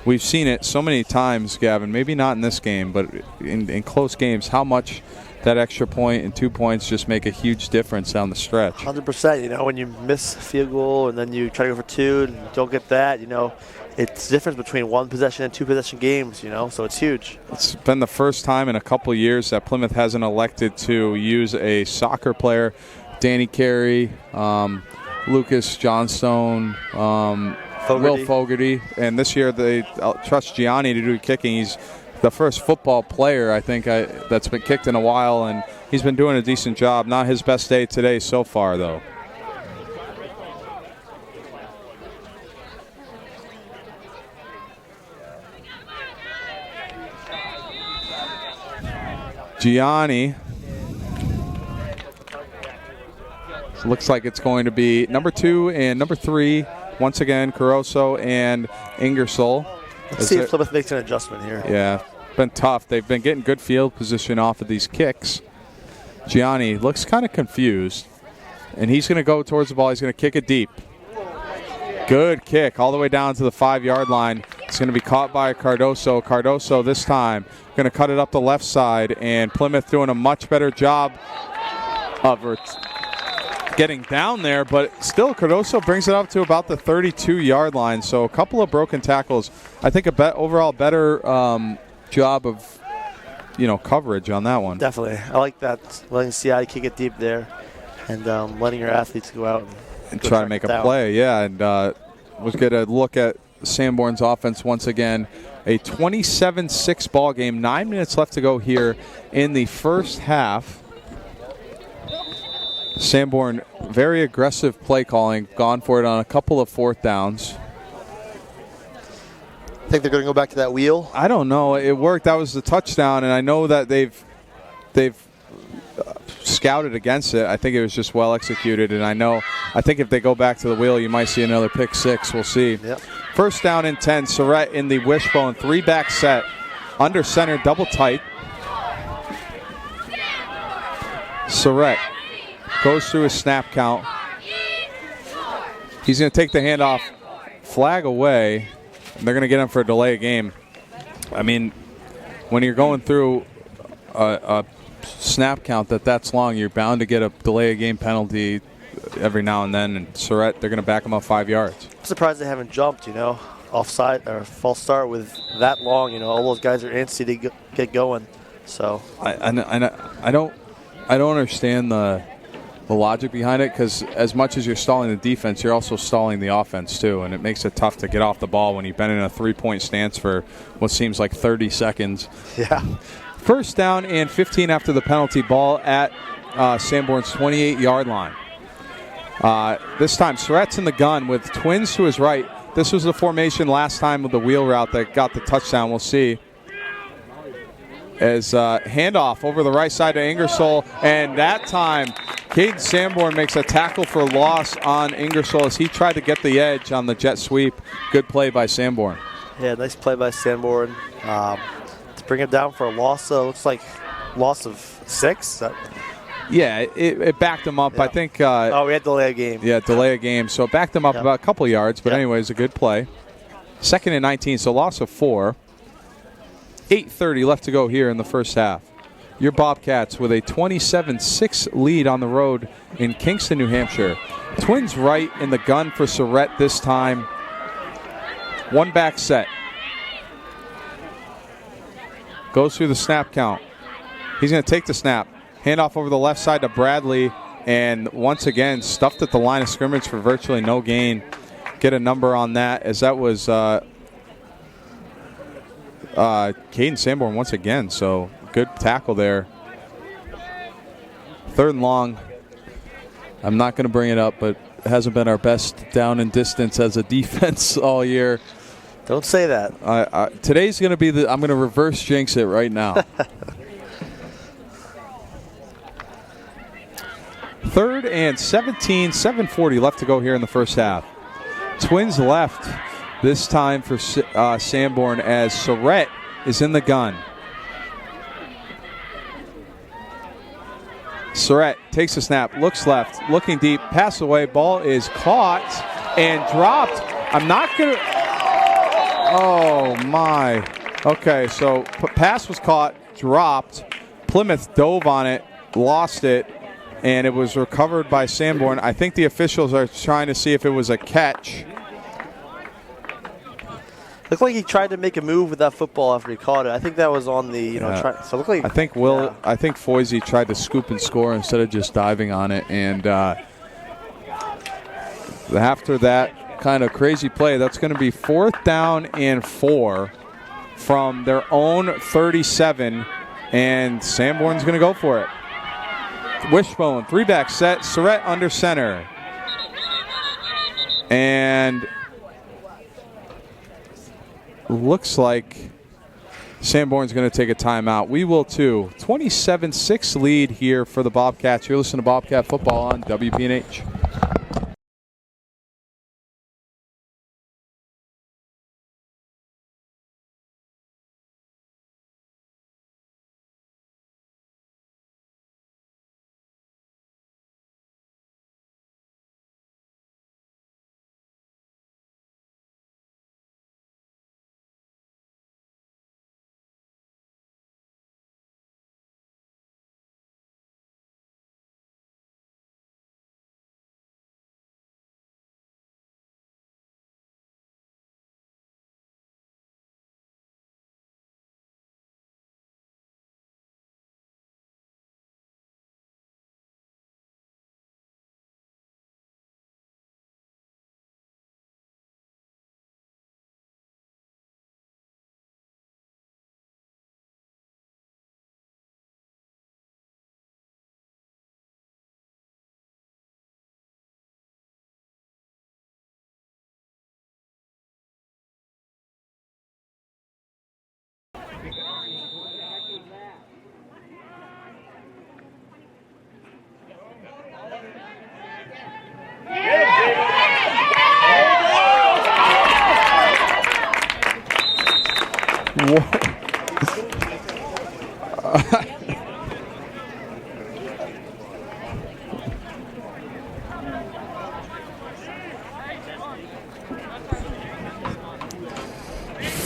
We've seen it so many times, Gavin, maybe not in this game, but in close games, how much that extra point and 2 points just make a huge difference down the stretch. 100%. When you miss a field goal and then you try to go for two and don't get that, it's the difference between one possession and two possession games, so it's huge. It's been the first time in a couple years that Plymouth hasn't elected to use a soccer player. Danny Carey, Lucas Johnstone, Will Fogarty, and this year they trust Gianni to do kicking. He's the first football player, I think, that's been kicked in a while, and he's been doing a decent job. Not his best day today so far, though. Gianni. Looks like it's going to be number 2 and number 3. Once again, Caruso and Ingersoll. Let's see if Plymouth makes an adjustment here. Yeah, been tough. They've been getting good field position off of these kicks. Gianni looks kind of confused, and he's going to go towards the ball. He's going to kick it deep. Good kick all the way down to the 5-yard line. It's going to be caught by Cardoso. Cardoso this time going to cut it up the left side, and Plymouth doing a much better job of getting down there, but still Cardoso brings it up to about the 32-yard line. So a couple of broken tackles. I think overall better job of coverage on that one. Definitely. I like that, letting CI kick it deep there and letting your athletes go out and try to make a play. Yeah, and we'll get a look at Sanborn's offense once again. A 27-6 ball game. 9 minutes left to go here in the first half. Sanborn, very aggressive play calling, gone for it on a couple of fourth downs. Think they're going to go back to that wheel? I don't know. It worked. That was the touchdown, and I know that they've scouted against it. I think it was just well executed, and I think if they go back to the wheel, you might see another pick six. We'll see. Yep. First down and 10. Surratt in the wishbone, 3-back set, under center, double tight. Surratt goes through his snap count. He's going to take the handoff, flag away, and they're going to get him for a delay of game. I mean, when you're going through a snap count that's long, you're bound to get a delay of game penalty every now and then. And Surratt, they're going to back him up 5 yards. I'm surprised they haven't jumped, offside or false start with that long. All those guys are antsy to get going. So I don't understand the logic behind it, because as much as you're stalling the defense, you're also stalling the offense too, and it makes it tough to get off the ball when you've been in a 3-point stance for what seems like 30 seconds. Yeah. First down and 15 after the penalty. Ball at Sanborn's 28-yard line. This time Surratt's in the gun with Twins to his right. This was the formation last time with the wheel route that got the touchdown. We'll see. As handoff over the right side to Ingersoll, and that time Caden Sanborn makes a tackle for loss on Ingersoll as he tried to get the edge on the jet sweep. Good play by Sanborn. Yeah, nice play by Sanborn to bring him down for a loss. Looks like loss of 6. Yeah, it backed him up. Yeah. I think. We had delay a game. Yeah, delay a game. So it backed him up about a couple yards. But anyways, a good play. 2nd and 19, so loss of 4. 8:30 left to go here in the first half. Your Bobcats with a 27-6 lead on the road in Kingston, New Hampshire. Twins right in the gun for Surratt this time. 1 back set. Goes through the snap count. He's going to take the snap. Handoff over the left side to Bradley. And once again, stuffed at the line of scrimmage for virtually no gain. Get a number on that, as that was Caden Sanborn once again, so good tackle there. 3rd and long. I'm not going to bring it up, but it hasn't been our best down and distance as a defense all year. Don't say that. Today's going to be I'm going to reverse jinx it right now. 3rd and 17, 7:40 left to go here in the first half. Twins left this time for Sanborn as Surratt is in the gun. Surratt takes a snap, looks left, looking deep, pass away, ball is caught and dropped. I'm not going to... Oh, my. Okay, so pass was caught, dropped. Plymouth dove on it, lost it, and it was recovered by Sanborn. I think the officials are trying to see if it was a catch. Looked like he tried to make a move with that football after he caught it. I think that was on the, so it looked like. I think Foisey tried to scoop and score instead of just diving on it. And after that kind of crazy play, that's going to be 4th down and 4 from their own 37. And Sanborn's going to go for it. Wishbone, 3-back set, Surratt under center. And looks like Sanborn's going to take a timeout. We will too. 27-6 lead here for the Bobcats. You're listening to Bobcat Football on WPNH.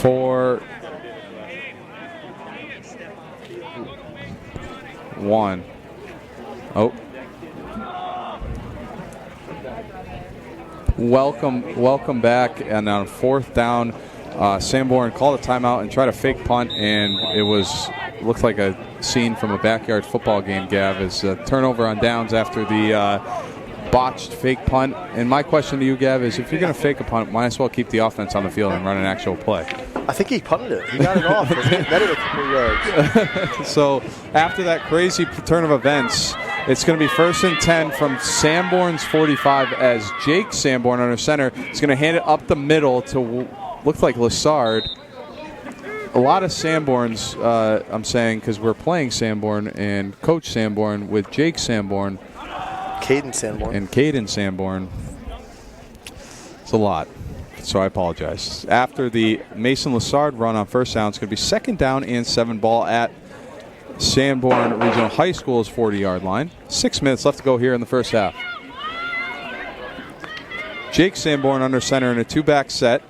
For 1. Oh. Welcome back. And on 4th down, Sanborn called a timeout and tried a fake punt, and it looked like a scene from a backyard football game, Gav. It's a turnover on downs after the botched fake punt. And my question to you, Gav, is if you're going to fake a punt, might as well keep the offense on the field and run an actual play. I think he punted it. He got it off. It netted a couple yards. So after that crazy turn of events, it's going to be 1st and 10 from Sanborn's 45 as Jake Sanborn under center is going to hand it up the middle to look like Lassard. A lot of Sanborns, I'm saying, because we're playing Sanborn and Coach Sanborn with Jake Sanborn. Caden Sanborn. And Caden Sanborn. It's a lot, so I apologize. After the Mason Lassard run on 1st down, it's going to be 2nd down and 7 ball at Sanborn Regional High School's 40-yard line. 6 minutes left to go here in the 1st half. Jake Sanborn under center in a 2-back set.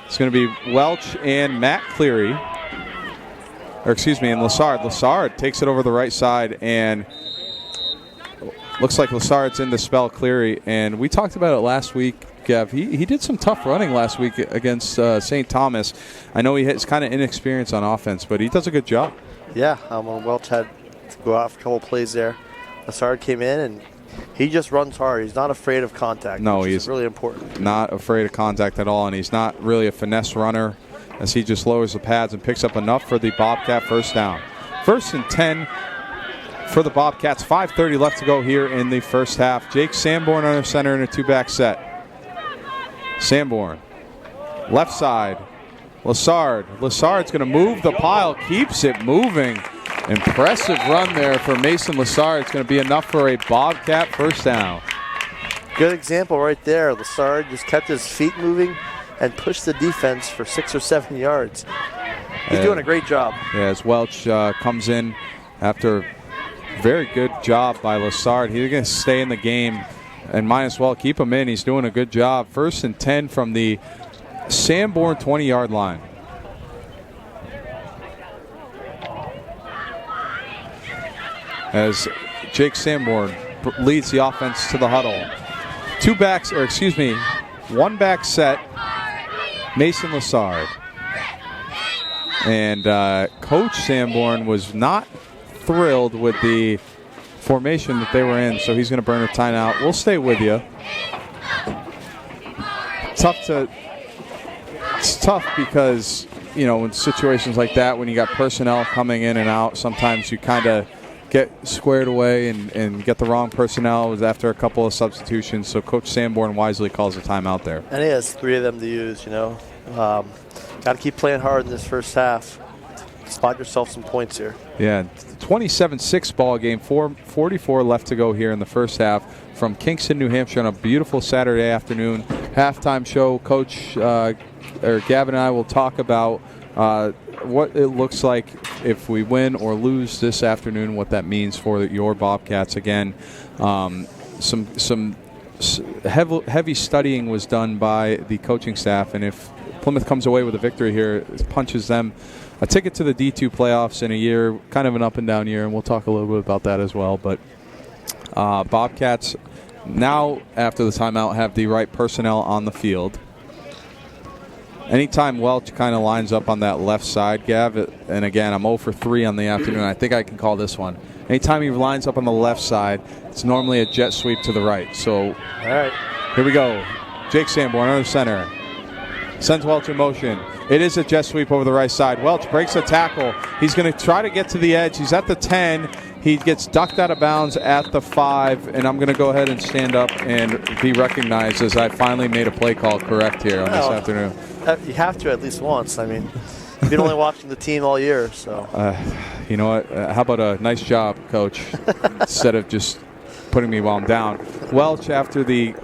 It's going to be Welch and Matt Cleary. And Lassard. Lassard takes it over the right side, and looks like Lassard's in to spell Cleary. And we talked about it last week, Gav. He did some tough running last week against St. Thomas. I know he's kind of inexperienced on offense, but he does a good job. Yeah, Welch had to go out for a couple plays there. Lassard came in, and he just runs hard. He's not afraid of contact. No, he's really important. Not afraid of contact at all, and he's not really a finesse runner as he just lowers the pads and picks up enough for the Bobcat 1st down. 1st and 10 for the Bobcats. 5:30 left to go here in the 1st half. Jake Sanborn under center in a 2-back set. Sanborn, left side. Lassard. Lassard's going to move the pile, keeps it moving. Impressive run there for Mason Lassard. It's going to be enough for a Bobcat 1st down. Good example right there. Lassard just kept his feet moving and pushed the defense for 6 or 7 yards. He's doing a great job. Yeah, as Welch comes in after a very good job by Lassard. He's going to stay in the game and might as well keep him in. He's doing a good job. 1st and 10 from the Sanborn 20-yard line. As Jake Sanborn leads the offense to the huddle. 1-back set, Mason Lassard. And Coach Sanborn was not thrilled with the formation that they were in, so he's going to burn a timeout. We'll stay with you. It's tough because, in situations like that, when you got personnel coming in and out, sometimes you kind of get squared away and get the wrong personnel after a couple of substitutions. So Coach Sanborn wisely calls a timeout there. And he has 3 of them to use, Got to keep playing hard in this 1st half. Spot yourself some points here. Yeah, 27-6 ball game, 4:44 left to go here in the 1st half from Kingston, New Hampshire on a beautiful Saturday afternoon. Halftime show, Coach Gavin and I will talk about what it looks like if we win or lose this afternoon, what that means for your Bobcats. Again, some heavy studying was done by the coaching staff, and if Plymouth comes away with a victory here, it punches them a ticket to the D2 playoffs in a year, kind of an up-and-down year, and we'll talk a little bit about that as well. But Bobcats now, after the timeout, have the right personnel on the field. Anytime Welch kind of lines up on that left side, Gav, and again, I'm 0 for 3 on the afternoon. I think I can call this one. Anytime he lines up on the left side, it's normally a jet sweep to the right. So, all right, here we go. Jake Sanborn under center. Sends Welch in motion. It is a jet sweep over the right side. Welch breaks a tackle. He's going to try to get to the edge. He's at the 10. He gets ducked out of bounds at the 5, and I'm going to go ahead and stand up and be recognized as I finally made a play call correct here on this afternoon. You have to at least once. I mean, you've been only watching the team all year, so. You know what? How about a nice job, Coach, instead of just putting me while I'm down. Welch, after the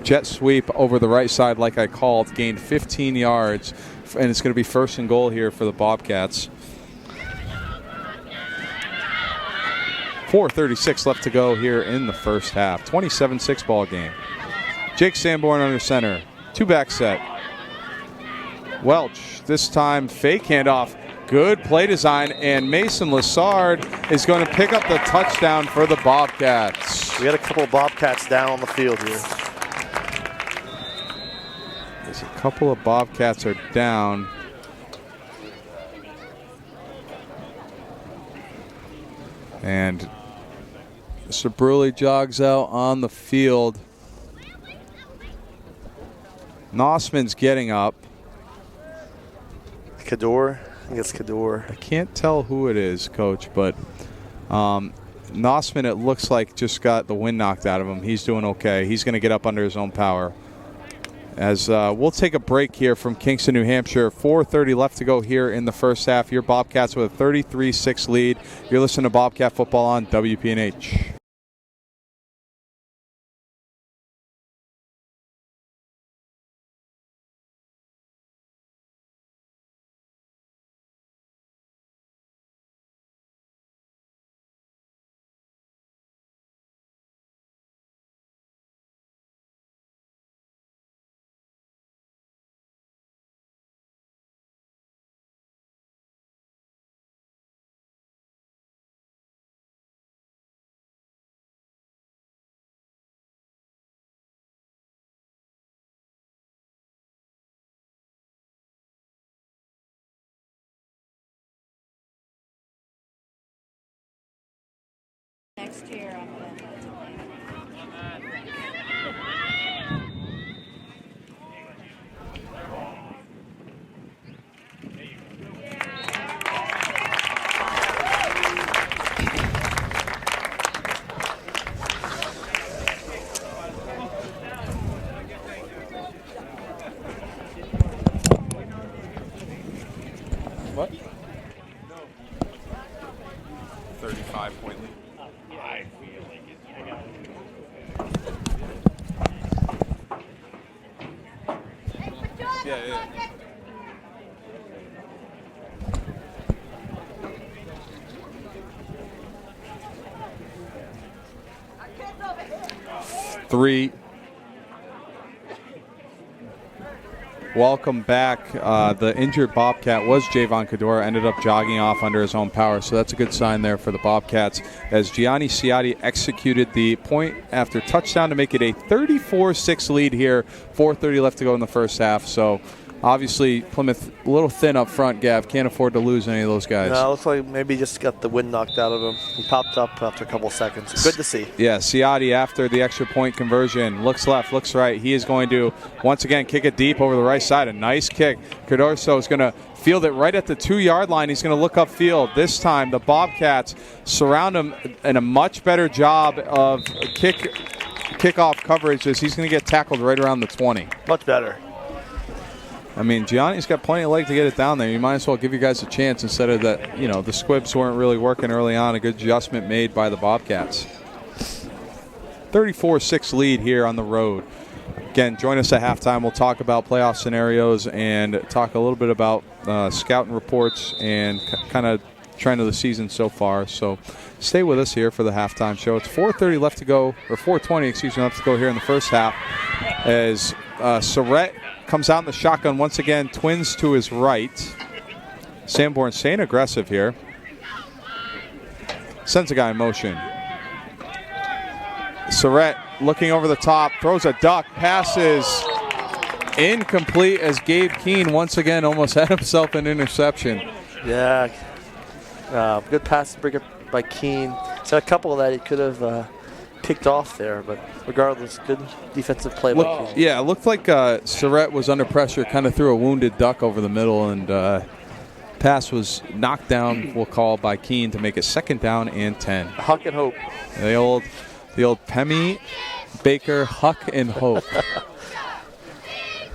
jet sweep over the right side, like I called, gained 15 yards, and it's going to be 1st and goal here for the Bobcats. 4:36 left to go here in the 1st half. 27-6 ball game. Jake Sanborn under center. 2-back set. Welch, this time fake handoff. Good play design, and Mason Lassard is going to pick up the touchdown for the Bobcats. We got a couple of Bobcats down on the field here. As a couple of Bobcats are down. And Mr. Bruley jogs out on the field. Nossman's getting up. Kador. I think it's Kador. I can't tell who it is, Coach, but Nossman, it looks like, just got the wind knocked out of him. He's doing okay. He's going to get up under his own power. As we'll take a break here from Kingston, New Hampshire. 4:30 left to go here in the first half. Your Bobcats with a 33-6 lead. You're listening to Bobcat Football on WPNH. Next year, I'm going to. What? 35-point lead. Yeah. 3. Welcome back. The injured Bobcat was Javon Kador, ended up jogging off under his own power, so that's a good sign there for the Bobcats as Gianni Ciotti executed the point after touchdown to make it a 34-6 lead here. 4:30 left to go in the first half, so obviously Plymouth a little thin up front, Gav. Can't afford to lose any of those guys. No, it looks like maybe just got the wind knocked out of him. He popped up after a couple seconds. Good to see. Yeah, Ciotti after the extra point conversion. Looks left, looks right. He is going to once again kick it deep over the right side. A nice kick. Cardoso is going to field it right at the 2-yard line. He's going to look upfield. This time the Bobcats surround him in a much better job of kickoff coverage as he's going to get tackled right around the 20. Much better. I mean, Gianni's got plenty of leg to get it down there. You might as well give you guys a chance instead of that, the squibs weren't really working early on. A good adjustment made by the Bobcats. 34-6 lead here on the road. Again, join us at halftime. We'll talk about playoff scenarios and talk a little bit about scouting reports and kind of trend of the season so far. So stay with us here for the halftime show. It's 4:30 left to go, or 4:20, left to go here in the first half as Surrett comes out in the shotgun once again, twins to his right. Sanborn staying aggressive here. Sends a guy in motion. Surrett looking over the top, throws a duck, passes incomplete as Gabe Keene once again almost had himself an interception. Yeah, good pass breakup by Keene. So a couple that he could have picked off there, but regardless, good defensive play by Keene. Yeah, it looked like Surrett was under pressure, kind of threw a wounded duck over the middle, and pass was knocked down, we'll call, by Keene to make it 2nd down and 10. Huck and hope. The old Pemmy, Baker, Huck, and hope.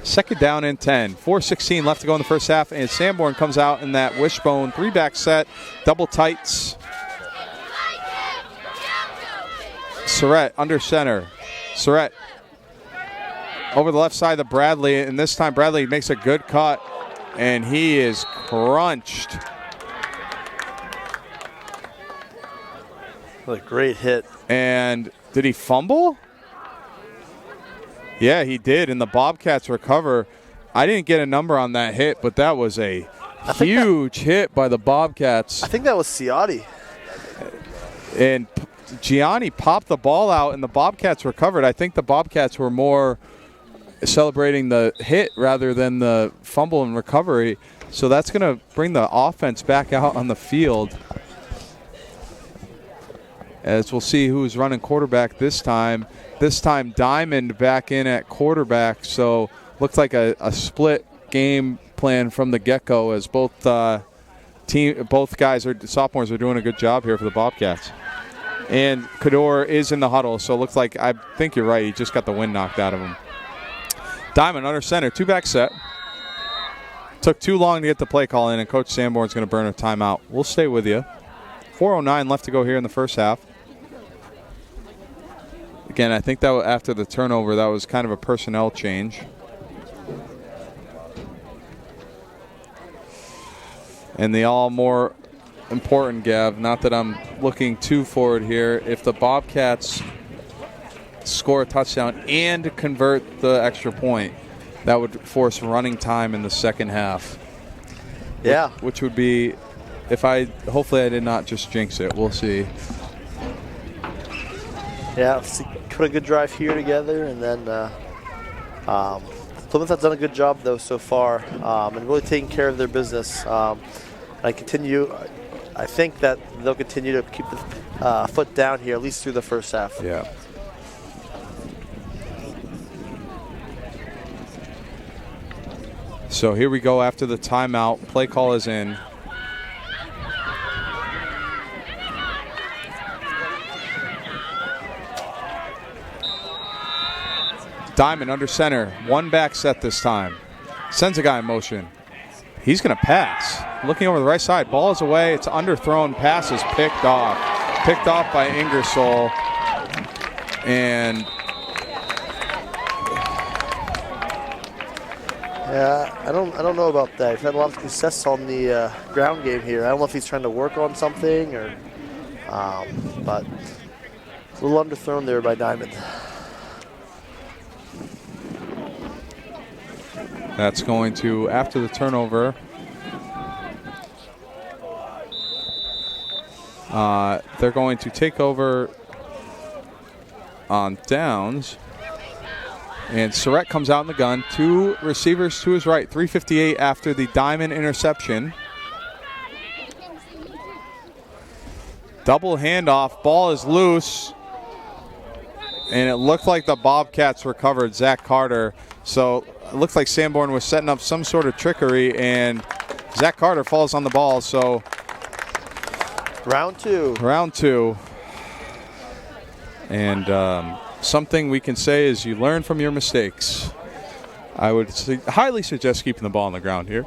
2nd down and 10. 4:16 left to go in the first half, and Sanborn comes out in that wishbone 3-back set, double tights. Surrett under center. Surrett over the left side of Bradley, and this time Bradley makes a good cut, and he is crunched. What a great hit. And did he fumble? Yeah, he did, and the Bobcats recover. I didn't get a number on that hit, but that was a huge hit by the Bobcats. I think that was Ciotti. And Gianni popped the ball out, and the Bobcats recovered. I think the Bobcats were more celebrating the hit rather than the fumble and recovery. So that's going to bring the offense back out on the field. As we'll see who's running quarterback this time. This time Diamond back in at quarterback. So looks like a split game plan from the get-go as both sophomores are doing a good job here for the Bobcats. And Kador is in the huddle, so it looks like, I think you're right, he just got the wind knocked out of him. Diamond under center, 2-back set. Took too long to get the play call in, and Coach Sanborn's going to burn a timeout. We'll stay with you. 4:09 left to go here in the first half. Again, I think that after the turnover, that was kind of a personnel change. And the all more important, Gav, not that I'm looking too forward here, if the Bobcats score a touchdown and convert the extra point, that would force running time in the second half. Yeah. Which would be, hopefully I did not just jinx it. We'll see. Yeah, put a good drive here together, and then Plymouth has done a good job, though, so far, and really taking care of their business. I think that they'll continue to keep the foot down here, at least through the first half. Yeah. So here we go after the timeout. Play call is in. Diamond under center. 1-back set this time. Sends a guy in motion. He's going to pass. Looking over the right side. Ball is away. It's underthrown. Pass is picked off. Picked off by Ingersoll. And yeah, I don't know about that. He's had a lot of success on the ground game here. I don't know if he's trying to work on something or, but it's a little underthrown there by Diamond. that's going to, after the turnover, they're going to take over on downs. And Surratt comes out in the gun. 2 receivers to his right. 3:58 after the Diamond interception. Double handoff. Ball is loose. And it looked like the Bobcats recovered Zach Carter. So it looks like Sanborn was setting up some sort of trickery, and Zach Carter falls on the ball. So round two. And something we can say is you learn from your mistakes. I would highly suggest keeping the ball on the ground here.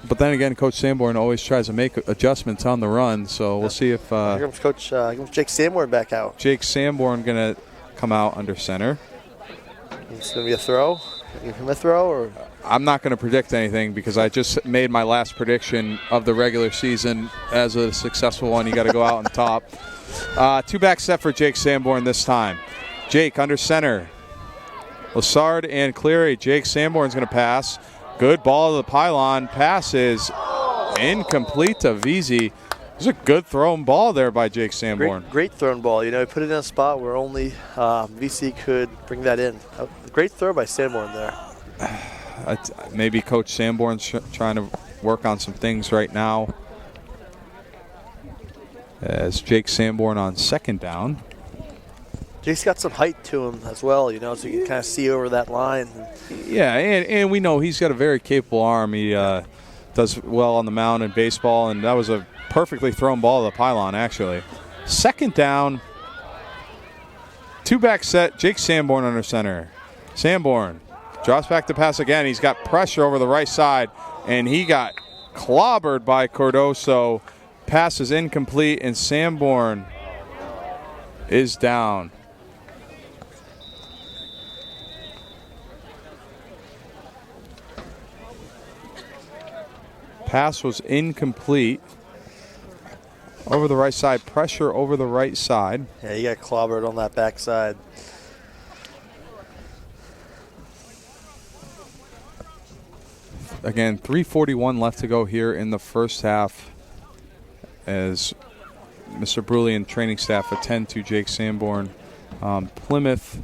But then again, Coach Sanborn always tries to make adjustments on the run, so we'll see if... here comes Coach Jake Sanborn back out. Jake Sanborn going to come out under center. It's going to be a throw? Give him a throw? Or? I'm not going to predict anything because I just made my last prediction of the regular season as a successful one. You got to go out on top. 2-back set for Jake Sanborn this time. Jake under center. Lassard and Cleary. Jake Sanborn's going to pass. Good ball to the pylon. Pass is incomplete to VZ. There's a good thrown ball there by Jake Sanborn. Great thrown ball. You know, he put it in a spot where only VC could bring that in. Great throw by Sanborn there. Maybe Coach Sanborn's trying to work on some things right now. As Jake Sanborn on second down. Jake's got some height to him as well, you know, so you can kind of see over that line. Yeah, and we know he's got a very capable arm. He does well on the mound in baseball, and that was a perfectly thrown ball to the pylon, actually. Second down, 2-back set, Jake Sanborn under center. Sanborn drops back to pass again. He's got pressure over the right side, and he got clobbered by Cardoso. Pass is incomplete, and Sanborn is down. Pass was incomplete. Over the right side, pressure over the right side. Yeah, he got clobbered on that backside. Again, 3:41 left to go here in the first half as Mr. Bruley and training staff attend to Jake Sanborn. Plymouth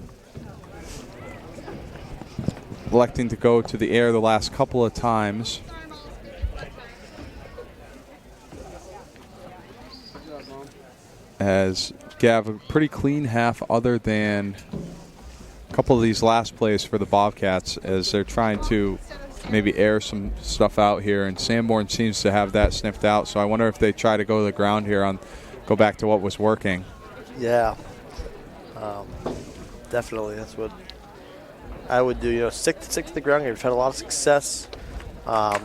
electing to go to the air the last couple of times. As Gav, a pretty clean half other than a couple of these last plays for the Bobcats as they're trying to maybe air some stuff out here, and Sanborn seems to have that sniffed out, so I wonder if they try to go to the ground here on go back to what was working. Yeah, definitely. That's what I would do. You know, stick to the ground game. We've had a lot of success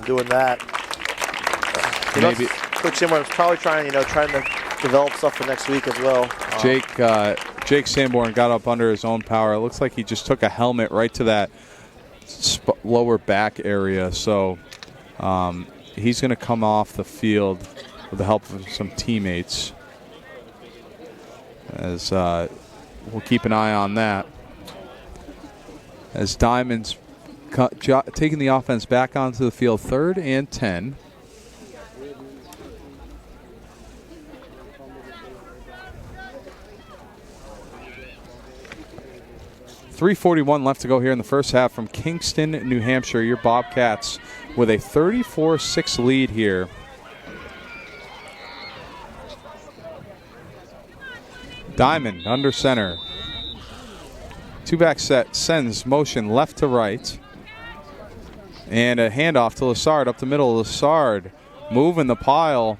doing that. Maybe Coach Sanborn is probably trying to develop stuff for next week as well. Jake Sanborn got up under his own power. It looks like he just took a helmet right to that lower back area. So he's going to come off the field with the help of some teammates. As we'll keep an eye on that. As Diamond's taking the offense back onto the field, 3rd and 10. .341 left to go here in the first half from Kingston, New Hampshire. Your Bobcats with a 34-6 lead here. Diamond under center. Two-back set, sends motion left to right. And a handoff to Lessard up the middle. Lessard moving the pile,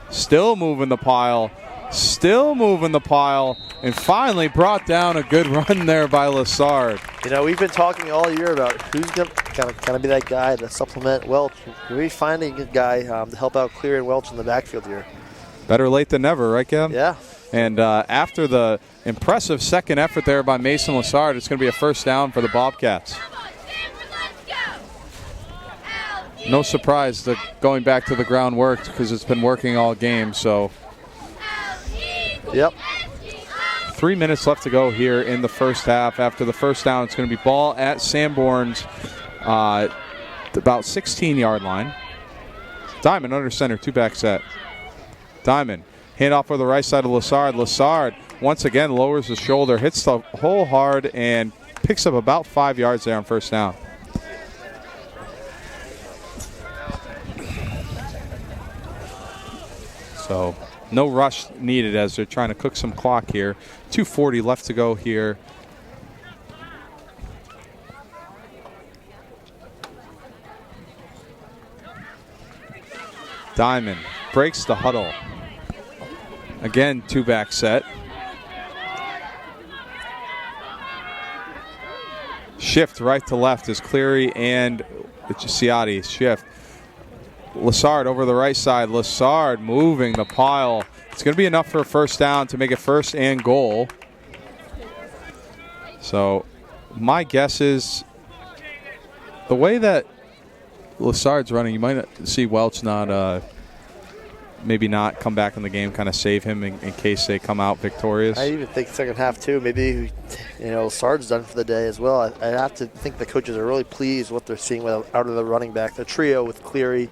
still moving the pile, still moving the pile, and finally brought down a good run there by Lessard. You know, we've been talking all year about who's going to be that guy to supplement Welch. We're finding a good guy to help out Cleary and Welch in the backfield here. Better late than never, right, Kev? Yeah. And after the impressive second effort there by Mason Lessard, it's going to be a first down for the Bobcats. No surprise that going back to the ground worked because it's been working all game. So, yep. 3 minutes left to go here in the first half. After the first down, it's going to be ball at Sanborn's about 16-yard line. Diamond under center, two-back set. Diamond, handoff for the right side of Lessard. Lessard once again lowers the shoulder, hits the hole hard, and picks up about 5 yards there on first down. So no rush needed as they're trying to cook some clock here. 2:40 left to go here. Diamond breaks the huddle. Again, two-back set. Shift right to left is Cleary and Ciotti. Shift. Lessard over the right side. Lessard moving the pile. It's going to be enough for a first down to make it 1st and goal. So my guess is the way that Lessard's running, you might see Welch maybe not come back in the game, kind of save him in case they come out victorious. I even think second half too. Maybe Lessard's done for the day as well. I have to think the coaches are really pleased with what they're seeing out of the running back, the trio with Cleary,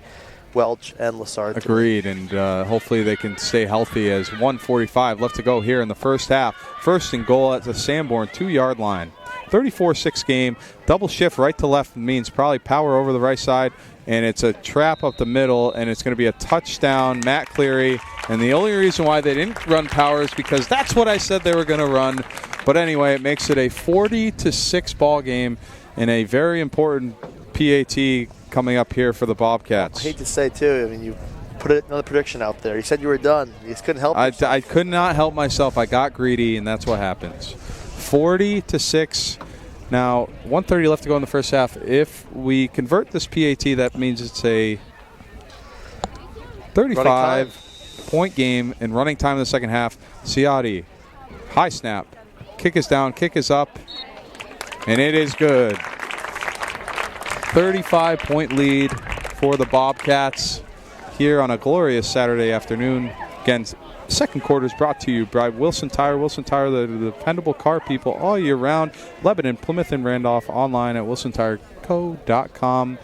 Welch, and Lessard. Agreed, and hopefully they can stay healthy as 1:45 left to go here in the first half. 1st and goal at the Sanborn 2-yard line. 34-6 game. Double shift right to left means probably power over the right side, and it's a trap up the middle, and it's going to be a touchdown, Matt Cleary. And the only reason why they didn't run power is because that's what I said they were going to run. But anyway, it makes it a 40-6 ball game and a very important PAT coming up here for the Bobcats. I hate to say, too, you put another prediction out there. You said you were done. You just couldn't help yourself. I could not help myself. I got greedy, and that's what happens. 40-6. Now, 1:30 left to go in the first half. If we convert this PAT, that means it's a 35-point game in running time in the second half. Ciotti, high snap. Kick is down, kick is up, and it is good. 35-point lead for the Bobcats here on a glorious Saturday afternoon. Again, second quarter is brought to you by Wilson Tire. Wilson Tire, the dependable car people all year round. Lebanon, Plymouth, and Randolph online at wilsontireco.com.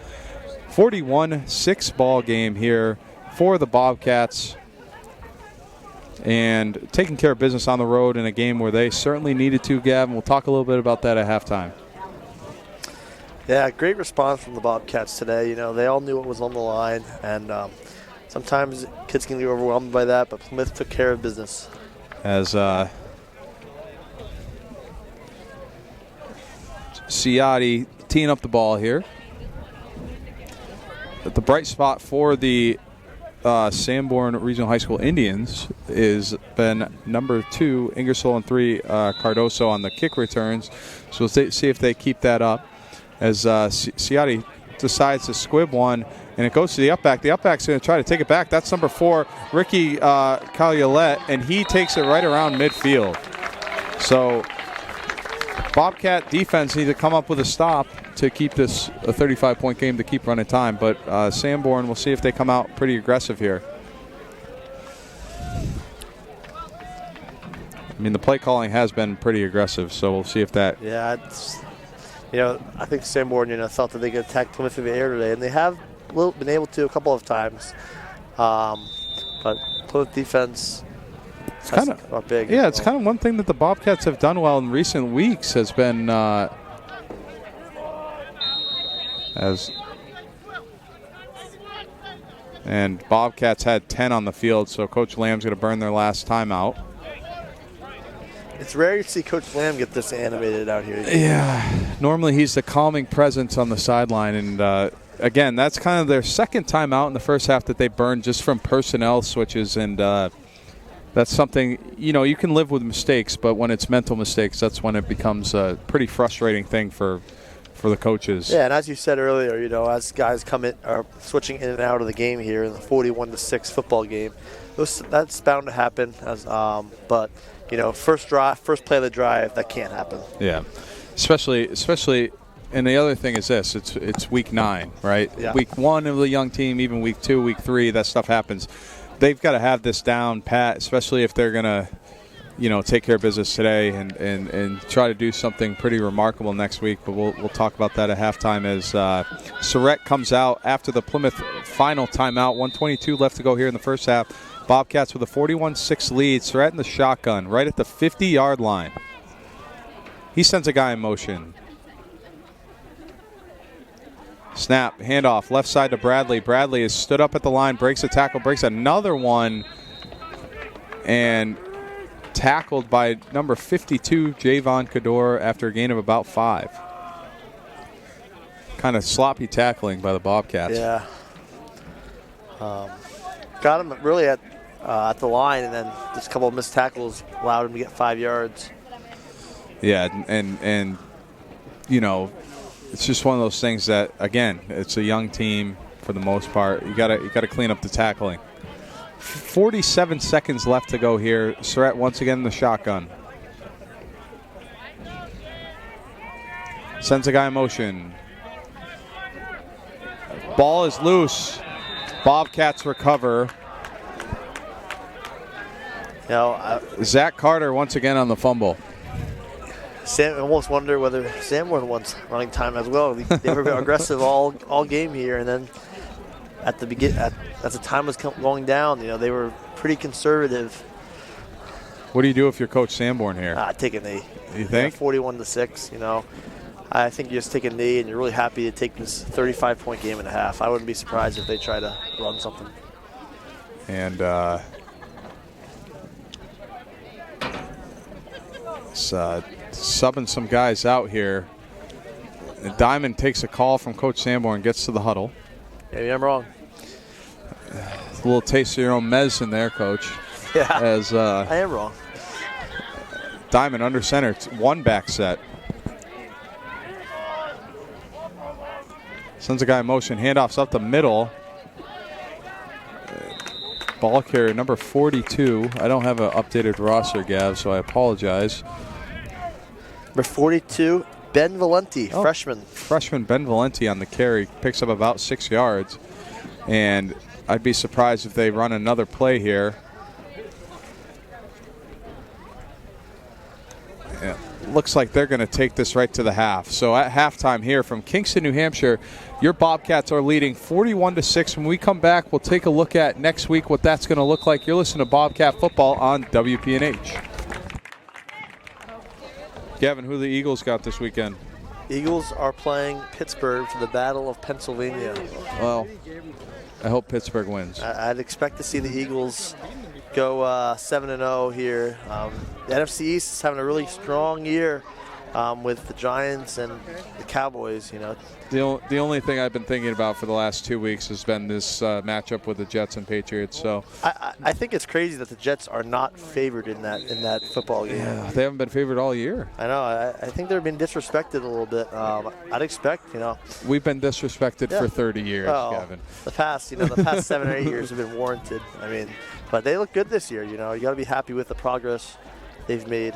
41-6 ball game here for the Bobcats. And taking care of business on the road in a game where they certainly needed to, Gavin. We'll talk a little bit about that at halftime. Yeah, great response from the Bobcats today. You know, they all knew what was on the line, and sometimes kids can get overwhelmed by that, but Plymouth took care of business. As Ciotti teeing up the ball here. But the bright spot for the Sanborn Regional High School Indians is been number 2 Ingersoll and 3 Cardoso on the kick returns. So we'll see if they keep that up as Ciotti decides to squib one, and it goes to the upback. The upback's going to try to take it back. That's number 4, Ricky Calulet, and he takes it right around midfield. So Bobcat defense need to come up with a stop to keep this a 35-point game to keep running time. But Sanborn, we'll see if they come out pretty aggressive here. I mean, the play calling has been pretty aggressive, so we'll see if that. Yeah, I think Sanborn, thought that they could attack Plymouth through the air today, and they have been able to a couple of times. But Plymouth defense. It's kind of big. Yeah, it's kind of one thing that the Bobcats have done well in recent weeks has been and Bobcats had 10 on the field, so Coach Lamb's going to burn their last timeout. It's rare to see Coach Lamb get this animated out here. Yeah, normally he's the calming presence on the sideline, and again, that's kind of their second timeout in the first half that they burned just from personnel switches, and that's something, you can live with mistakes, but when it's mental mistakes, that's when it becomes a pretty frustrating thing for the coaches. Yeah, and as you said earlier, as guys are switching in and out of the game here in the 41-6 football game, that's bound to happen. But first play of the drive, that can't happen. Yeah, especially. And the other thing is this: it's week 9, right? Yeah. Week 1 of the young team, even week 2, week 3, that stuff happens. They've got to have this down pat, especially if they're going to, take care of business today and try to do something pretty remarkable next week. But we'll talk about that at halftime as Surratt comes out after the Plymouth final timeout. 1:22 left to go here in the first half. Bobcats with a 41-6 lead. Surratt in the shotgun right at the 50-yard line. He sends a guy in motion. Snap, handoff, left side to Bradley. Bradley is stood up at the line, breaks a tackle, breaks another one, and tackled by number 52, Javon Cador, after a gain of about 5. Kind of sloppy tackling by the Bobcats. Yeah. Got him really at the line, and then just a couple of missed tackles allowed him to get 5 yards. Yeah, and it's just one of those things that, again, it's a young team for the most part. You gotta clean up the tackling. 47 seconds left to go here. Surratt once again in the shotgun. Sends a guy in motion. Ball is loose. Bobcats recover. Zach Carter once again on the fumble. I almost wonder whether Sanborn wants running time as well. They were aggressive all game here, and then at the time was going down, they were pretty conservative. What do you do if you're Coach Sanborn here? Take a knee. You think? 41-6. I think you just take a knee, and you're really happy to take this 35-point game and a half. I wouldn't be surprised if they try to run something. And subbing some guys out here. And Diamond takes a call from Coach Sanborn, gets to the huddle. Maybe I'm wrong. A little taste of your own medicine there, Coach. Yeah, I am wrong. Diamond under center, one back set. Sends a guy in motion, handoffs up the middle. Ball carrier number 42. I don't have an updated roster, Gav, so I apologize. Number 42, Ben Valenti, freshman. Freshman Ben Valenti on the carry, picks up about 6 yards. And I'd be surprised if they run another play here. Yeah, looks like they're going to take this right to the half. So at halftime here from Kingston, New Hampshire, your Bobcats are leading 41-6. When we come back, we'll take a look at next week what that's going to look like. You're listening to Bobcat Football on WPNH. Gavin, who the Eagles got this weekend? Eagles are playing Pittsburgh for the Battle of Pennsylvania. Well, I hope Pittsburgh wins. I'd expect to see the Eagles go 7-0 here. The NFC East is having a really strong year with the Giants and the Cowboys. The only thing I've been thinking about for the last 2 weeks has been this matchup with the Jets and Patriots. So I think it's crazy that the Jets are not favored in that football game. yeah, they haven't been favored all year. I know. I think they're being disrespected a little bit. I'd expect, We've been disrespected Yeah. for 30 years, Kevin. The past 7 or 8 years have been warranted. But they look good this year. You got to be happy with the progress they've made.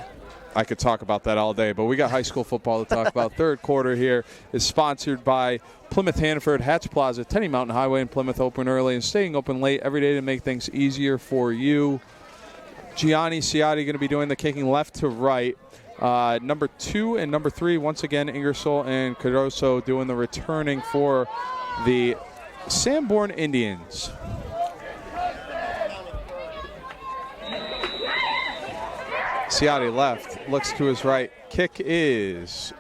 I could talk about that all day, but we got high school football to talk about. Third quarter here is sponsored by Plymouth Hannaford, Hatch Plaza, Tenny Mountain Highway in Plymouth, open early and staying open late every day to make things easier for you. Gianni Ciotti going to be doing the kicking left to right. Number 2 and number 3, once again, Ingersoll and Cardoso doing the returning for the Sanborn Indians. Ciotti left, looks to his right. Kick is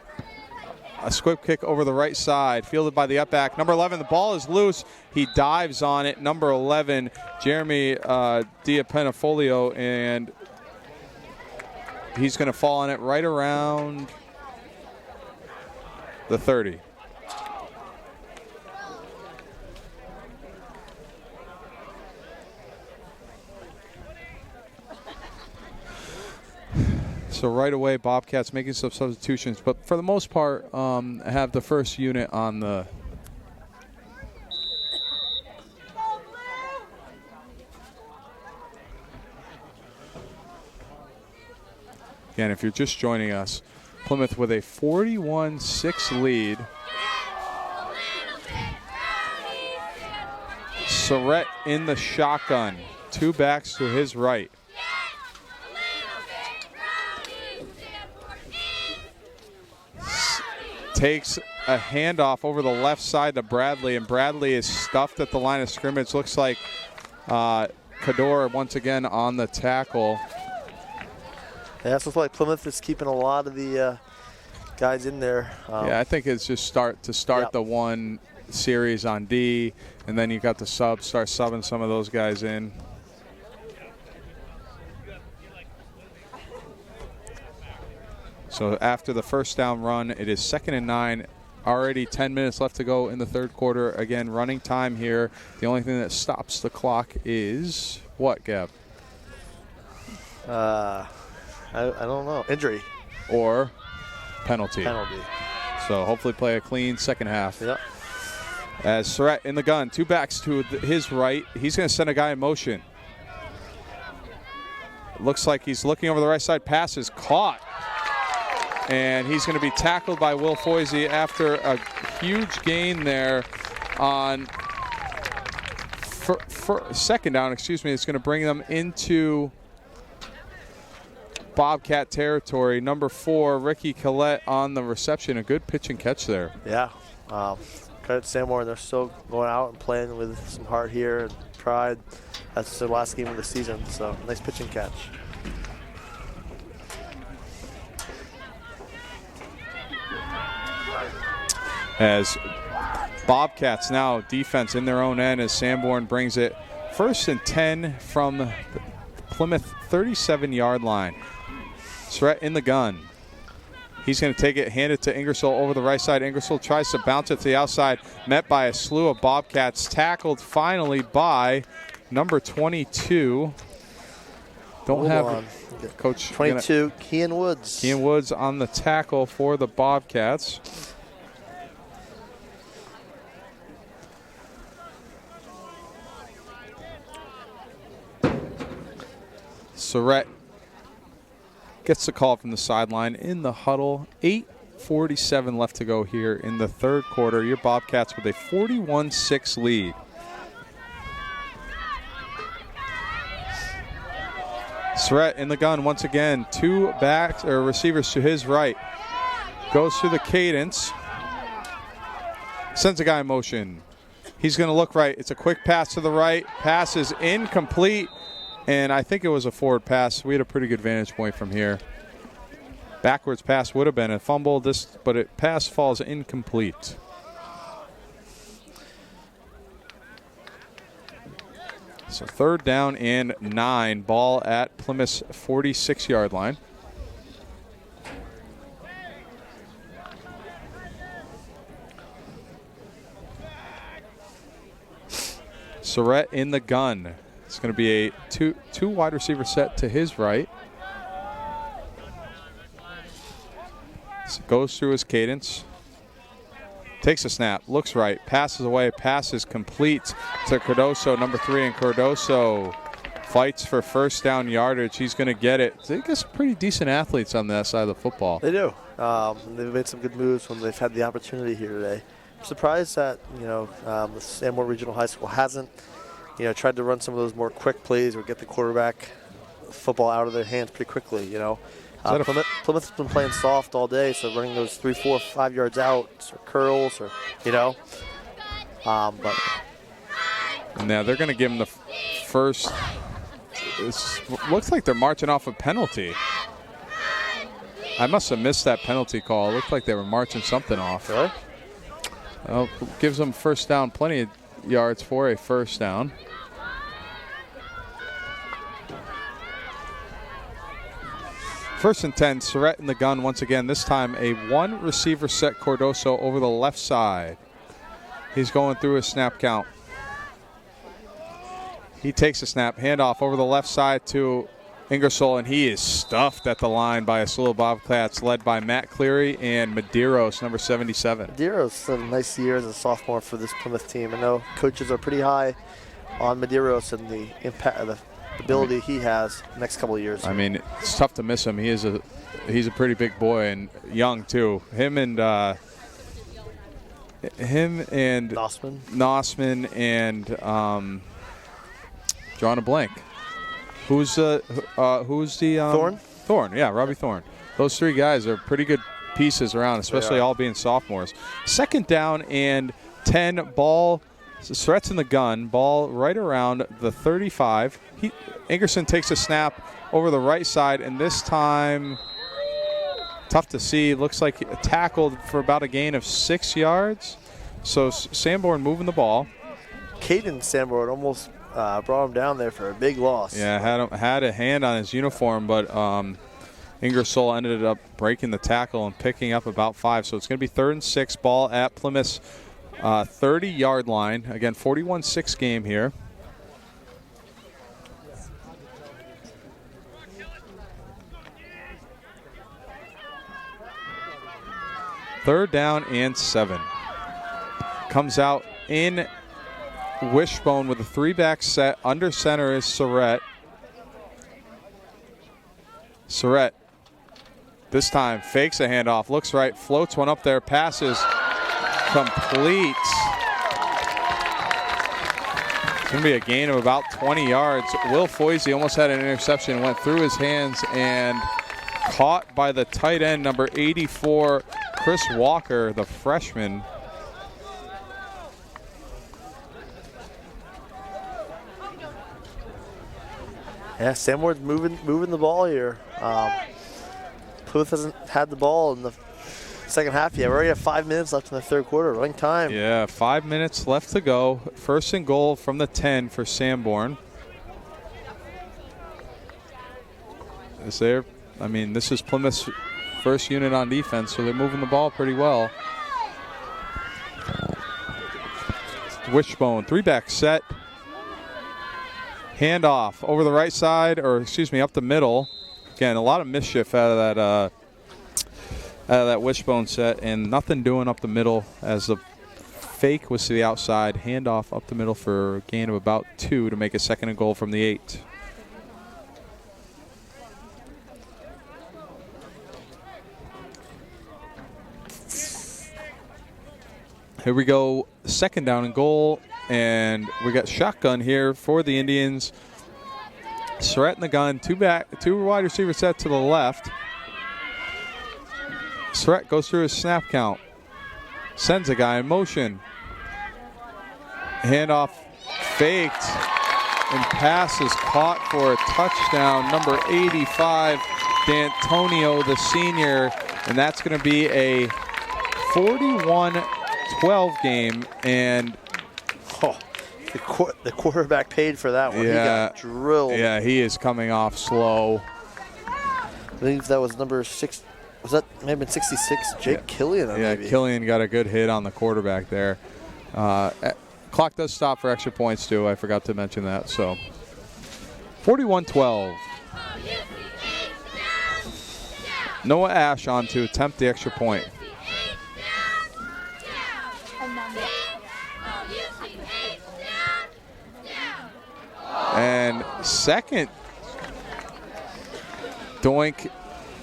a squib kick over the right side, fielded by the up back. Number 11, the ball is loose. He dives on it. Number 11, Jeremy Diapenafolio, and he's going to fall on it right around the 30. So right away, Bobcats making some substitutions, but for the most part, have the first unit on the. Again, if you're just joining us, Plymouth with a 41-6 lead. Surrett in the shotgun, 2 backs to his right. Takes a handoff over the left side to Bradley, and Bradley is stuffed at the line of scrimmage. Looks like Cador once again on the tackle. Yeah, so it's like Plymouth is keeping a lot of the guys in there. Yeah, I think it's just start the one series on D, and then you got the subs, start subbing some of those guys in. So after the first down run, it is 2nd and 9. Already 10 minutes left to go in the third quarter. Again, running time here. The only thing that stops the clock is what, Gab? I don't know. Injury. Or penalty. Penalty. So hopefully play a clean second half. Yep. As Surrett in the gun, 2 backs to his right. He's going to send a guy in motion. Looks like he's looking over the right side. Pass is caught. And he's going to be tackled by Will Foisey after a huge gain there on second down. It's going to bring them into Bobcat territory. Number 4, Ricky Collette on the reception. A good pitch and catch there. Yeah. Credit to Sanborn. They're still going out and playing with some heart here and pride. That's their last game of the season. So nice pitch and catch. As Bobcats now defense in their own end as Sanborn brings it 1st and 10 from the Plymouth 37-yard line. Surrett in the gun. He's going to take it, hand it to Ingersoll over the right side. Ingersoll tries to bounce it to the outside, met by a slew of Bobcats, tackled finally by number 22. Coach 22, Kean Woods. Kean Woods on the tackle for the Bobcats. Surrett gets the call from the sideline in the huddle. 8:47 left to go here in the third quarter. Your Bobcats with a 41-6 lead. Surrett in the gun once again. 2 backs or receivers to his right. Goes through the cadence. Sends a guy in motion. He's going to look right. It's a quick pass to the right. Pass is incomplete. And I think it was a forward pass. We had a pretty good vantage point from here. Backwards pass would have been a fumble, but it pass falls incomplete. So 3rd down and 9. Ball at Plymouth's 46-yard line. Surratt in the gun. It's going to be a two wide receiver set to his right. So goes through his cadence. Takes a snap, looks right, passes away, passes complete to Cardoso, number 3, and Cardoso fights for first down yardage. He's going to get it. They got some pretty decent athletes on that side of the football. They do. They've made some good moves when they've had the opportunity here today. I'm surprised that the Sanborn Regional High School hasn't tried to run some of those more quick plays or get the quarterback football out of their hands pretty quickly. Plymouth's been playing soft all day, so running those 3, 4, 5 yards out or curls or but. And now they're going to give him the first. It looks like they're marching off a penalty. I must have missed that penalty call. It looked like they were marching something off. Really? Well, gives them first down, plenty of yards for a first down. First and 10, Surratt in the gun once again. This time a 1 receiver set Cardoso over the left side. He's going through his snap count. He takes a snap, handoff over the left side to Ingersoll, and he is stuffed at the line by a slew of Bobcats led by Matt Cleary and Medeiros, number 77. Medeiros had a nice year as a sophomore for this Plymouth team. I know coaches are pretty high on Medeiros and the impact of the ability he has next couple of years. I mean, it's tough to miss him. He's a pretty big boy and young too. Him and Nossman and drawing a blank. Who's the Thorne? Thorne, yeah, Robbie Thorne. Those 3 guys are pretty good pieces around, especially all being sophomores. 2nd down and 10. Ball. Surratt's in the gun. Ball right around the 35. Ingerson takes a snap over the right side, and this time, tough to see. Looks like tackled for about a gain of 6 yards. So Sanborn moving the ball. Caden Sanborn almost brought him down there for a big loss. Yeah, had a hand on his uniform, but Ingersoll ended up breaking the tackle and picking up about 5. So it's going to be 3rd and 6. Ball at Plymouth's 30-yard line. Again, 41-6 game here. Third down and 7. Comes out in Wishbone with a 3-back set. Under center is Surratt. Surratt this time fakes a handoff, looks right, floats one up there, passes complete. It's going to be a gain of about 20 yards. Will Foisey almost had an interception, went through his hands and caught by the tight end, number 84, Chris Walker, the freshman. Yeah, Sanborn's moving the ball here. Plymouth hasn't had the ball in the second half yet. We already have 5 minutes left in the third quarter. Running time. Yeah, 5 minutes left to go. First and goal from the 10 for Sanborn. This is Plymouth's first unit on defense, so they're moving the ball pretty well. Wishbone, 3-back set. Handoff over the right side, up the middle. Again, a lot of mischief out of that Wishbone set, and nothing doing up the middle as the fake was to the outside. Handoff up the middle for a gain of about 2 to make a 2nd and goal from the 8. Here we go, 2nd down and goal. And we got shotgun here for the Indians. Surratt in the gun, 2 wide receiver set to the left. Surratt goes through his snap count. Sends a guy in motion. Handoff faked. And pass is caught for a touchdown. Number 85, D'Antonio, the senior, and that's going to be a 41-12 game. And the quarterback paid for that one. Yeah, he got drilled. Yeah, he is coming off slow. I believe that was number 6. Was that maybe 66? Jake Killian. Yeah, maybe. Killian got a good hit on the quarterback there. Clock does stop for extra points too. I forgot to mention that. So 41-12. Noah Ash on to attempt the extra point. And second doink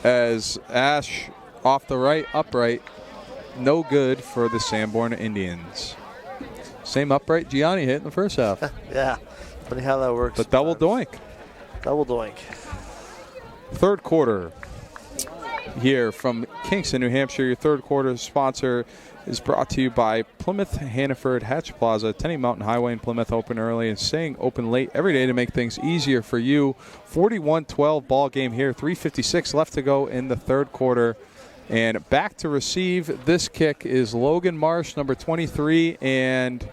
as Ash off the right, upright, no good for the Sanborn Indians. Same upright Gianni hit in the first half. Yeah, funny how that works. But double doink. Double doink. Third quarter here from Kingston, New Hampshire. Your third quarter sponsor is brought to you by Plymouth Hannaford Hatch Plaza. Tenny Mountain Highway in Plymouth, open early and staying open late every day to make things easier for you. 41-12 ball game here. 3:56 left to go in the third quarter. And back to receive this kick is Logan Marsh, number 23, and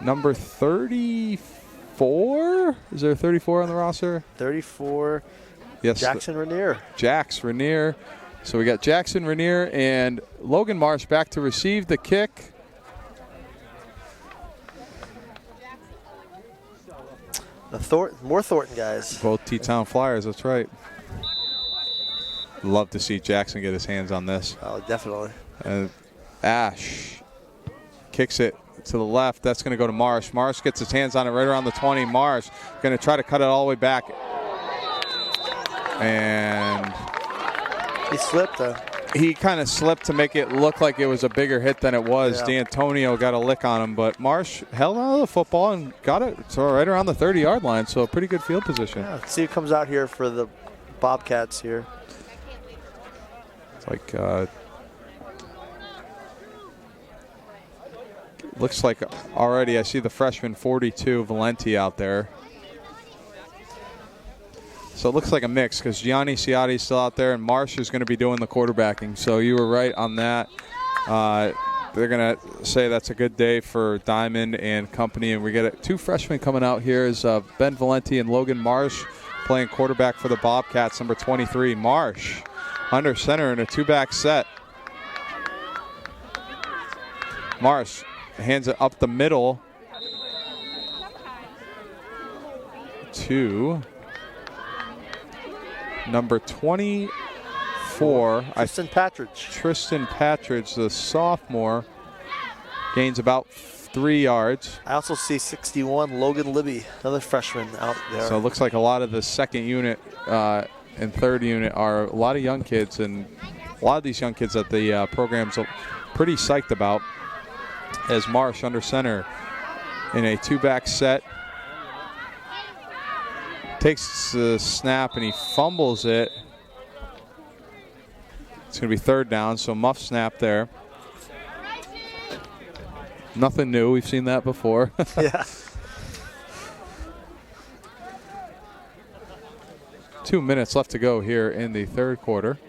number 34? Is there 34 on the roster? 34. Yes. Jackson Rainier. Jax Rainier. So we got Jackson Rainier and Logan Marsh back to receive the kick. More Thornton guys. Both T-Town Flyers, that's right. Love to see Jackson get his hands on this. Oh, definitely. And Ash kicks it to the left. That's going to go to Marsh. Marsh gets his hands on it right around the 20. Marsh going to try to cut it all the way back. And he slipped. He kind of slipped to make it look like it was a bigger hit than it was. Yeah. D'Antonio got a lick on him, but Marsh held on to the football and got it so right around the 30-yard line, so a pretty good field position. Yeah, let's see who comes out here for the Bobcats here. It's like, looks like already I see the freshman 42, Valenti, out there. So it looks like a mix because Gianni Ciotti is still out there and Marsh is going to be doing the quarterbacking. So you were right on that. They're going to say that's a good day for Diamond and company. And we get two freshmen coming out here is Ben Valenti and Logan Marsh playing quarterback for the Bobcats, number 23. Marsh under center in a two-back set. Marsh hands it up the middle to number 24. Tristan Patridge. Tristan Patridge, the sophomore, gains about 3 yards. I also see 61, Logan Libby, another freshman out there. So it looks like a lot of the second unit and third unit are a lot of young kids, and a lot of these young kids that the program's pretty psyched about. As Marsh under center in a two-back set. Takes the snap and he fumbles it. It's going to be third down, so muff snap there. Nothing new. We've seen that before. Yeah. 2 minutes left to go here in the third quarter.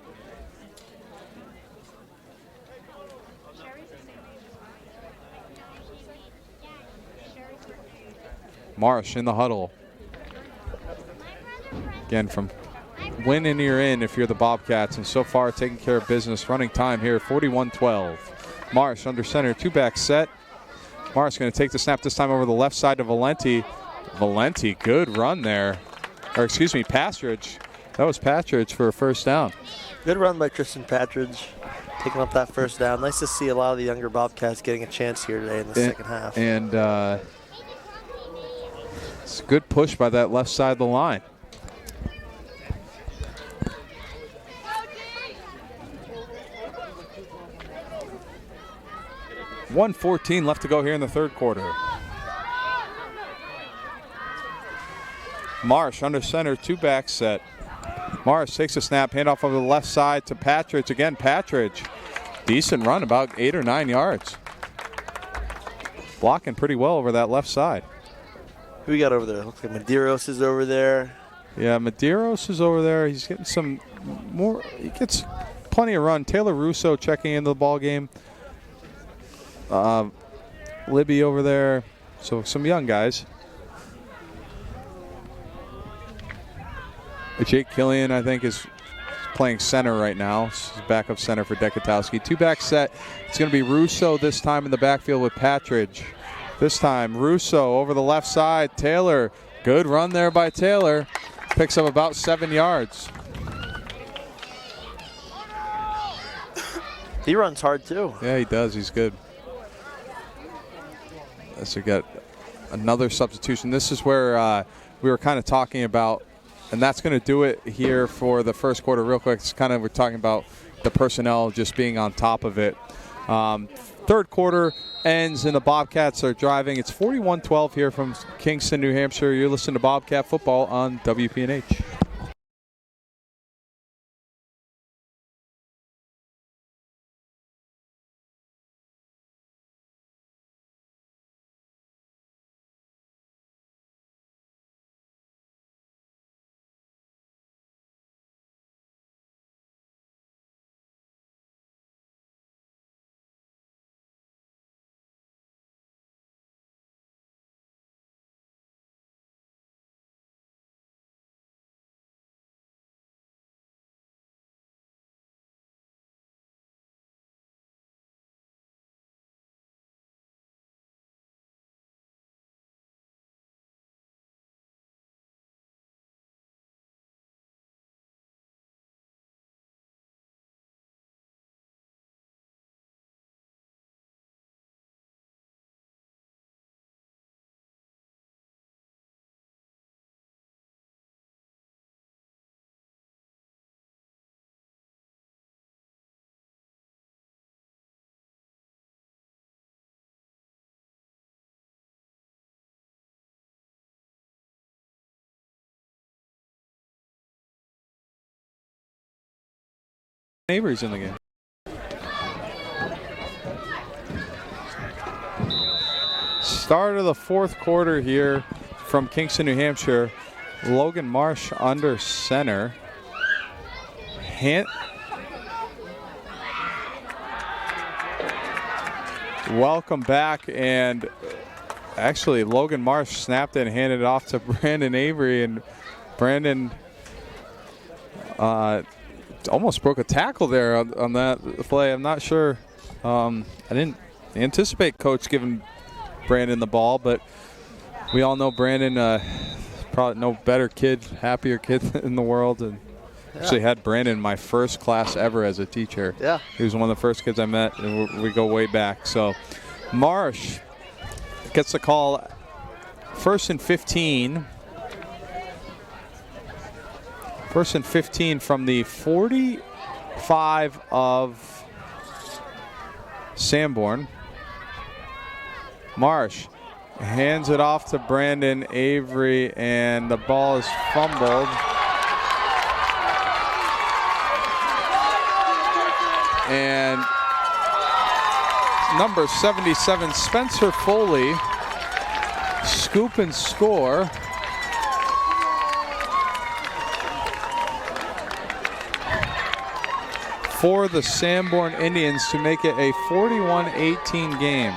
Marsh in the huddle. Again, from winning you're in if you're the Bobcats, and so far taking care of business. Running time here, 41-12. Marsh under center, two-back set. Marsh going to take the snap this time over the left side to Valenti. Valenti, good run there. Or excuse me, Patridge. That was Patridge for a first down. Good run by Tristan Patridge, taking up that first down. Nice to see a lot of the younger Bobcats getting a chance here today in the second half. And it's a good push by that left side of the line. .114 left to go here in the third quarter. Marsh under center, two-back set. Marsh takes a snap, handoff over the left side to Patridge. Again, Patridge. Decent run, about 8 or 9 yards. Blocking pretty well over that left side. Who we got over there? Looks like Medeiros is over there. Yeah, Medeiros is over there. He's getting some more. He gets plenty of run. Taylor Russo checking into the ball game. Libby over there. So some young guys. Jake Killian, I think, is playing center right now. He's backup center for Dekatowski. Two-back set. It's going to be Russo this time in the backfield with Patridge. This time, Russo over the left side. Taylor, good run there by Taylor. Picks up about 7 yards. He runs hard, too. Yeah, he does. He's good. So we got another substitution. This is where we were kind of talking about, and that's going to do it here for the first quarter real quick. It's kind of, we're talking about the personnel just being on top of it. Third quarter ends and the Bobcats are driving. It's 41-12 here from Kingston, New Hampshire. You're listening to Bobcat Football on WPNH. Avery's in the game. Start of the fourth quarter here from Kingston, New Hampshire. Logan Marsh under center. Welcome back, and actually Logan Marsh snapped it and handed it off to Brandon Avery, and Brandon almost broke a tackle there on that play. I'm not sure. I didn't anticipate Coach giving Brandon the ball, but we all know Brandon, probably no better kid, happier kid in the world. And actually had Brandon my first class ever as a teacher. Yeah. He was one of the first kids I met, and we go way back. So Marsh gets the call. 1st and 15. 1st and 15 from the 45 of Sanborn. Marsh hands it off to Brandon Avery, and the ball is fumbled. And number 77, Spencer Foley, scoop and score. For the Sanborn Indians to make it a 41-18 game.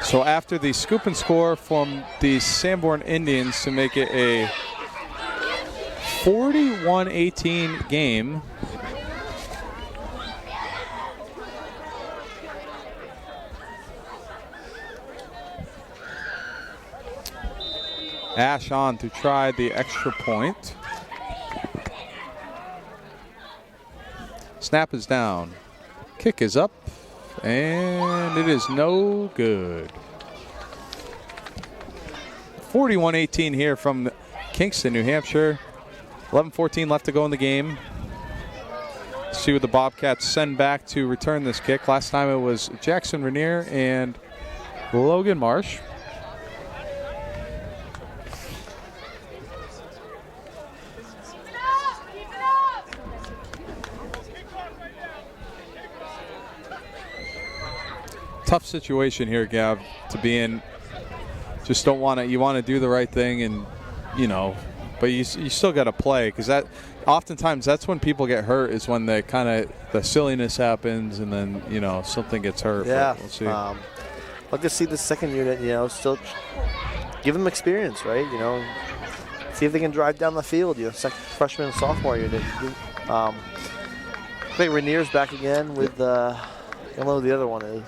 So after the scoop and score from the Sanborn Indians to make it a 41-18 game, Ash on to try the extra point. Snap is down. Kick is up. And it is no good. 41-18 here from Kingston, New Hampshire. 11:14 left to go in the game. See what the Bobcats send back to return this kick. Last time it was Jackson Rainier and Logan Marsh. tough situation here, Gav, to be in. Just don't want to. You want to do the right thing, and but you still got to play, because that oftentimes that's when people get hurt, is when the silliness happens, and then something gets hurt. Yeah, but we'll see. Like to see the second unit, still give them experience, right? See if they can drive down the field. Second freshman and sophomore unit. I think Rainier's back again with I don't know who the other one is.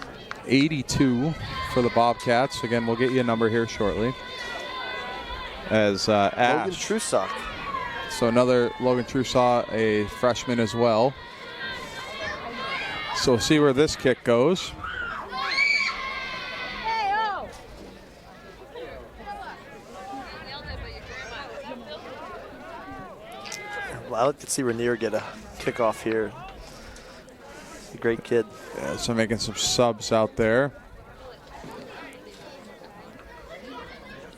82 for the Bobcats. Again, we'll get you a number here shortly. As Logan Ash. Trusock. So another Logan Trusock, a freshman as well. So we'll see where this kick goes. Well, I like to see Rainier get a kickoff here. He's a great kid. Yeah, so making some subs out there.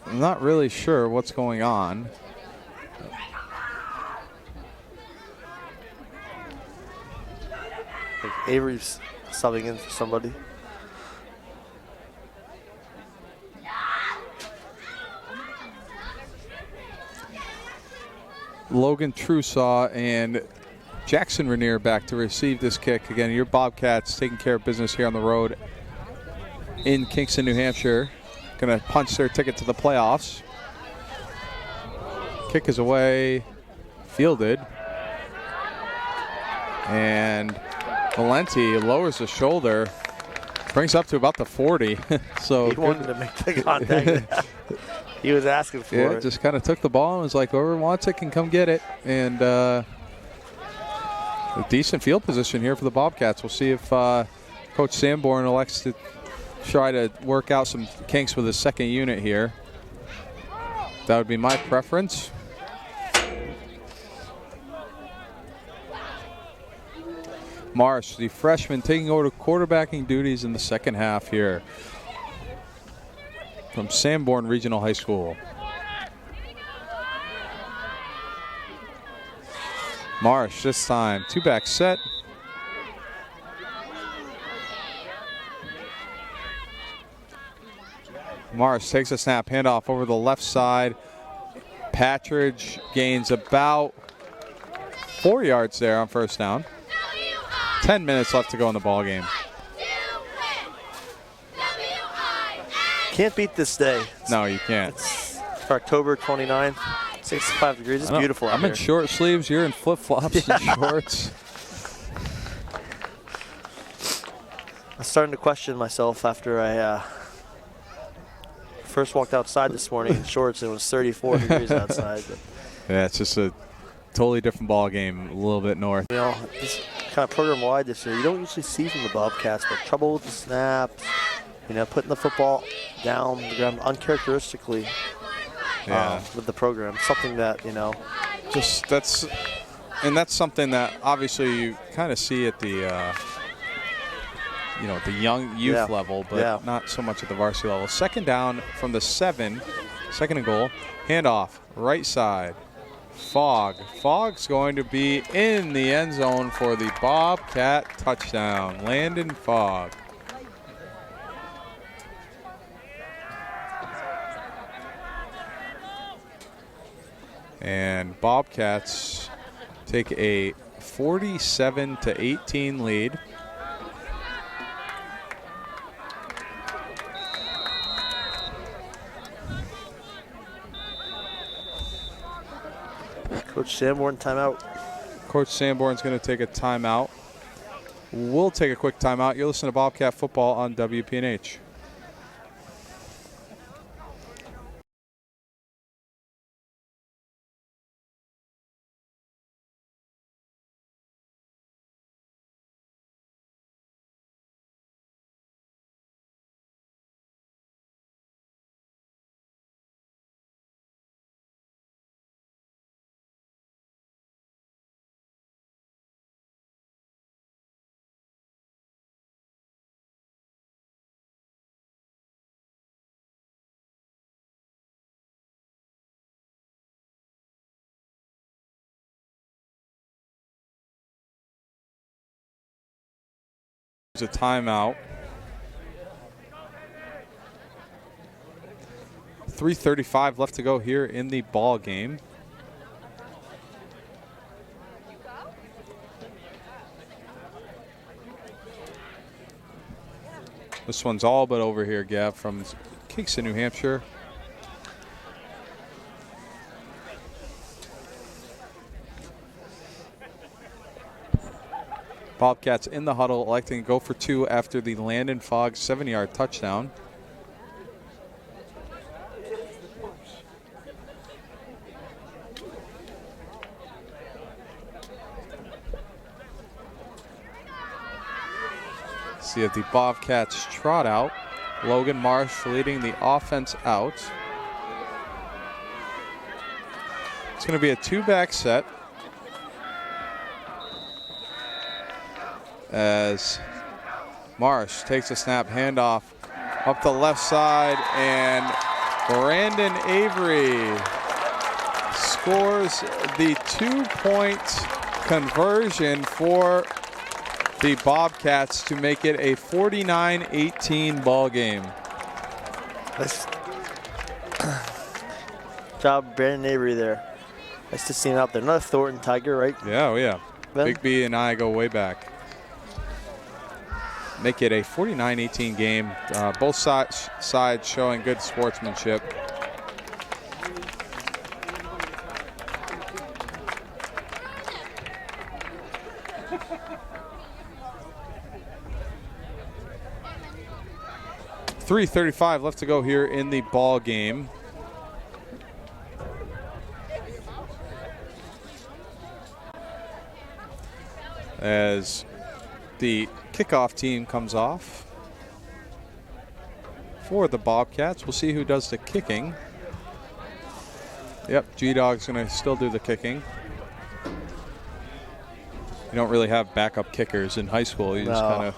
I'm not really sure what's going on. I think Avery's subbing in for somebody. Logan Trusaw and Jackson Rainier back to receive this kick. Again, your Bobcats taking care of business here on the road in Kingston, New Hampshire. Going to punch their ticket to the playoffs. Kick is away, fielded. And Valenti lowers the shoulder, brings up to about the 40. So he wanted to make the contact. He was asking for it. Just kind of took the ball and was like, whoever wants it can come get it. And a decent field position here for the Bobcats. We'll see if Coach Sanborn elects to try to work out some kinks with his second unit here. That would be my preference. Marsh, the freshman, taking over quarterbacking duties in the second half here from Sanborn Regional High School. Marsh this time, two-back set. Marsh takes a snap, handoff over the left side. Patridge gains about 4 yards there on first down. 10 minutes left to go in the ball game. Can't beat this day. No, you can't. It's October 29th, 65 degrees. It's beautiful out I'm here. in short sleeves. You're in flip-flops and shorts. I'm starting to question myself after I first walked outside this morning in shorts and it was 34 degrees outside. But, Yeah, it's just a totally different ball game, a little bit north. This kind of program-wide this year, you don't usually see from the Bobcats, but trouble with the snaps, putting the football down the ground uncharacteristically with the program. Something that, that's something that obviously you kind of see at the the young youth level, but not so much at the varsity level. Second down from the 7, second and goal, handoff, right side. Fogg's going to be in the end zone for the Bobcat touchdown. Landon Fogg. And Bobcats take a 47-18 lead. Coach Sanborn, timeout. Coach Sanborn's going to take a timeout. We'll take a quick timeout. You're listening to Bobcat Football on WPNH. A timeout. 3:35 left to go here in the ball game. This one's all but over here, Gav, from Kingston, New Hampshire. Bobcats in the huddle, electing to go for 2 after the Landon Fogg 7-yard touchdown. See if the Bobcats trot out. Logan Marsh leading the offense out. It's going to be a 2-back set as Marsh takes a snap, handoff up the left side, and Brandon Avery scores the 2-point conversion for the Bobcats to make it a 49-18 ball game. Nice job, Brandon Avery there. Nice to see him out there. Another Thornton Tiger, right? Yeah, oh yeah. Ben? Big B and I go way back. Make it a 49-18 game. Both sides showing good sportsmanship. .335 left to go here in the ball game. As the kickoff team comes off for the Bobcats. We'll see who does the kicking. Yep, G-Dog's going to still do the kicking. You don't really have backup kickers in high school. You just kind of...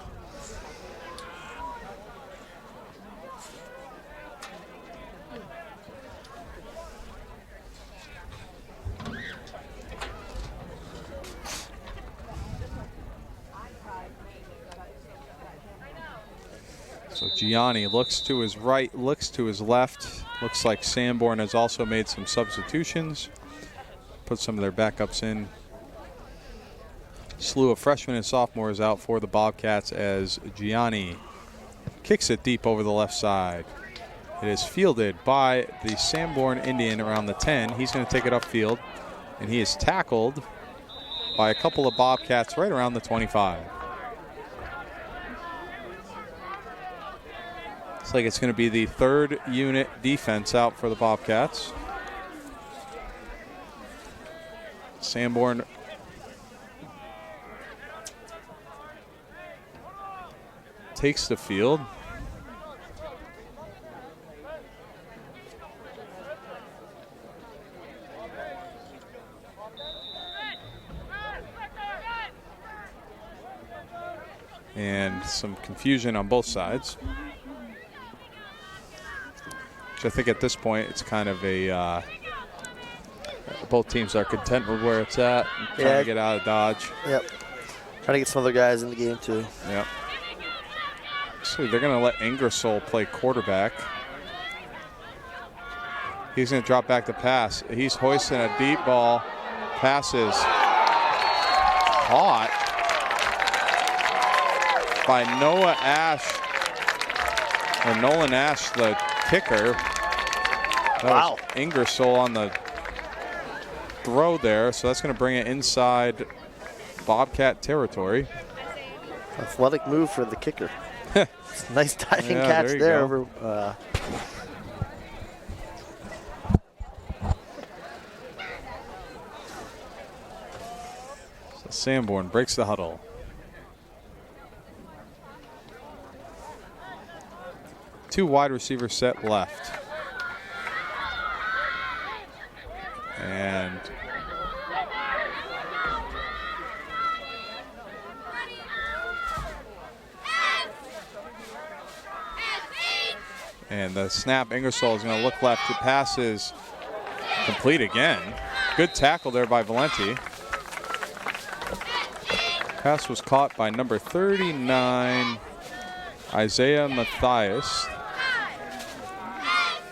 So Gianni looks to his right, looks to his left. Looks like Sanborn has also made some substitutions. Put some of their backups in. Slew of freshmen and sophomores out for the Bobcats as Gianni kicks it deep over the left side. It is fielded by the Sanborn Indian around the 10. He's going to take it upfield, and he is tackled by a couple of Bobcats right around the 25. Looks like it's going to be the third unit defense out for the Bobcats. Sanborn takes the field. And some confusion on both sides. Which I think at this point it's kind of a both teams are content with where it's at, trying to get out of Dodge. Yep. Trying to get some other guys in the game too. Yep. So they're going to let Ingersoll play quarterback. He's going to drop back to pass. He's hoisting a deep ball. Passes caught by Noah Ash, or Nolan Ash, the kicker. That was Ingersoll on the throw there, so that's going to bring it inside Bobcat territory. Athletic move for the kicker. Nice diving catch there over. So Sanborn breaks the huddle. Two wide receiver set left. And the snap, Ingersoll is going to look left. The pass is complete again. Good tackle there by Valenti. Pass was caught by number 39, Isaiah Matthias.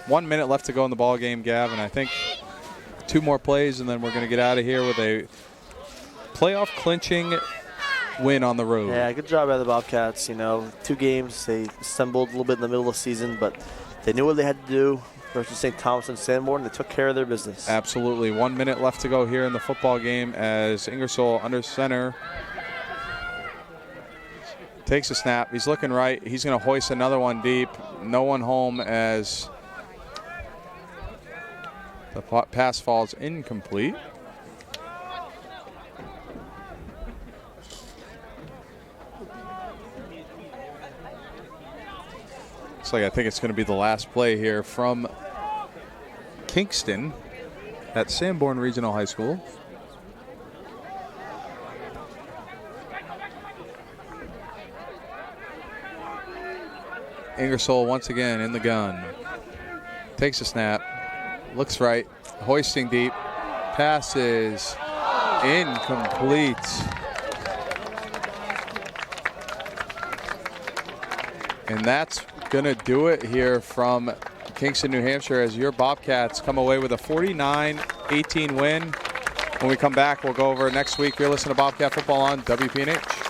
1 minute left to go in the ball game, Gavin. I think 2 more plays, and then we're going to get out of here with a playoff clinching win on the road. Yeah, good job by the Bobcats. 2 games. They stumbled a little bit in the middle of the season, but they knew what they had to do versus St. Thomas and Sanborn. They took care of their business. Absolutely. 1 minute left to go here in the football game as Ingersoll under center takes a snap. He's looking right. He's going to hoist another one deep. No one home as the pass falls incomplete. Looks like I think it's going to be the last play here from Kingston at Sanborn Regional High School. Ingersoll once again in the gun. Takes a snap. Looks right. Hoisting deep. Passes incomplete. And that's going to do it here from Kingston, New Hampshire, as your Bobcats come away with a 49-18 win. When we come back, we'll go over next week. You're listening to Bobcat Football on WPNH.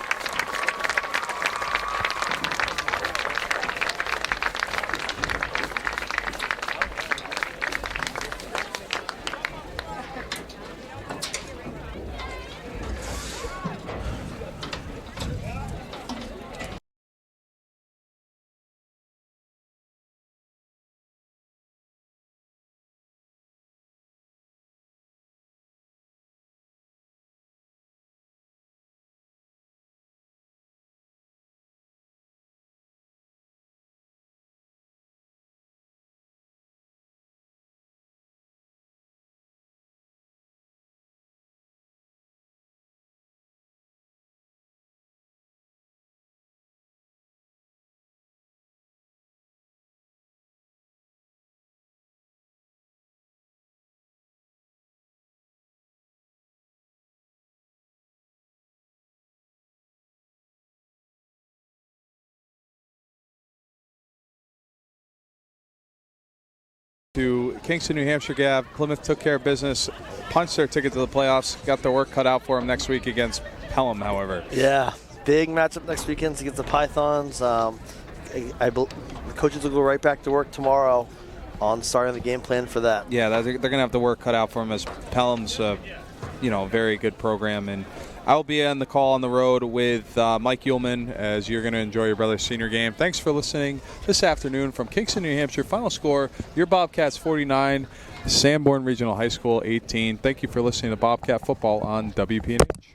To Kingston, New Hampshire, Gav. Plymouth took care of business, punched their ticket to the playoffs, got their work cut out for them next week against Pelham, however. Yeah, big matchup next weekend against the Pythons. The coaches will go right back to work tomorrow on starting the game plan for that. Yeah, they're going to have the work cut out for them as Pelham's, very good program. And I will be on the call on the road with Mike Uhlman as you're going to enjoy your brother's senior game. Thanks for listening this afternoon from Kingston, New Hampshire. Final score, your Bobcats 49, Sanborn Regional High School 18. Thank you for listening to Bobcat Football on WPNH.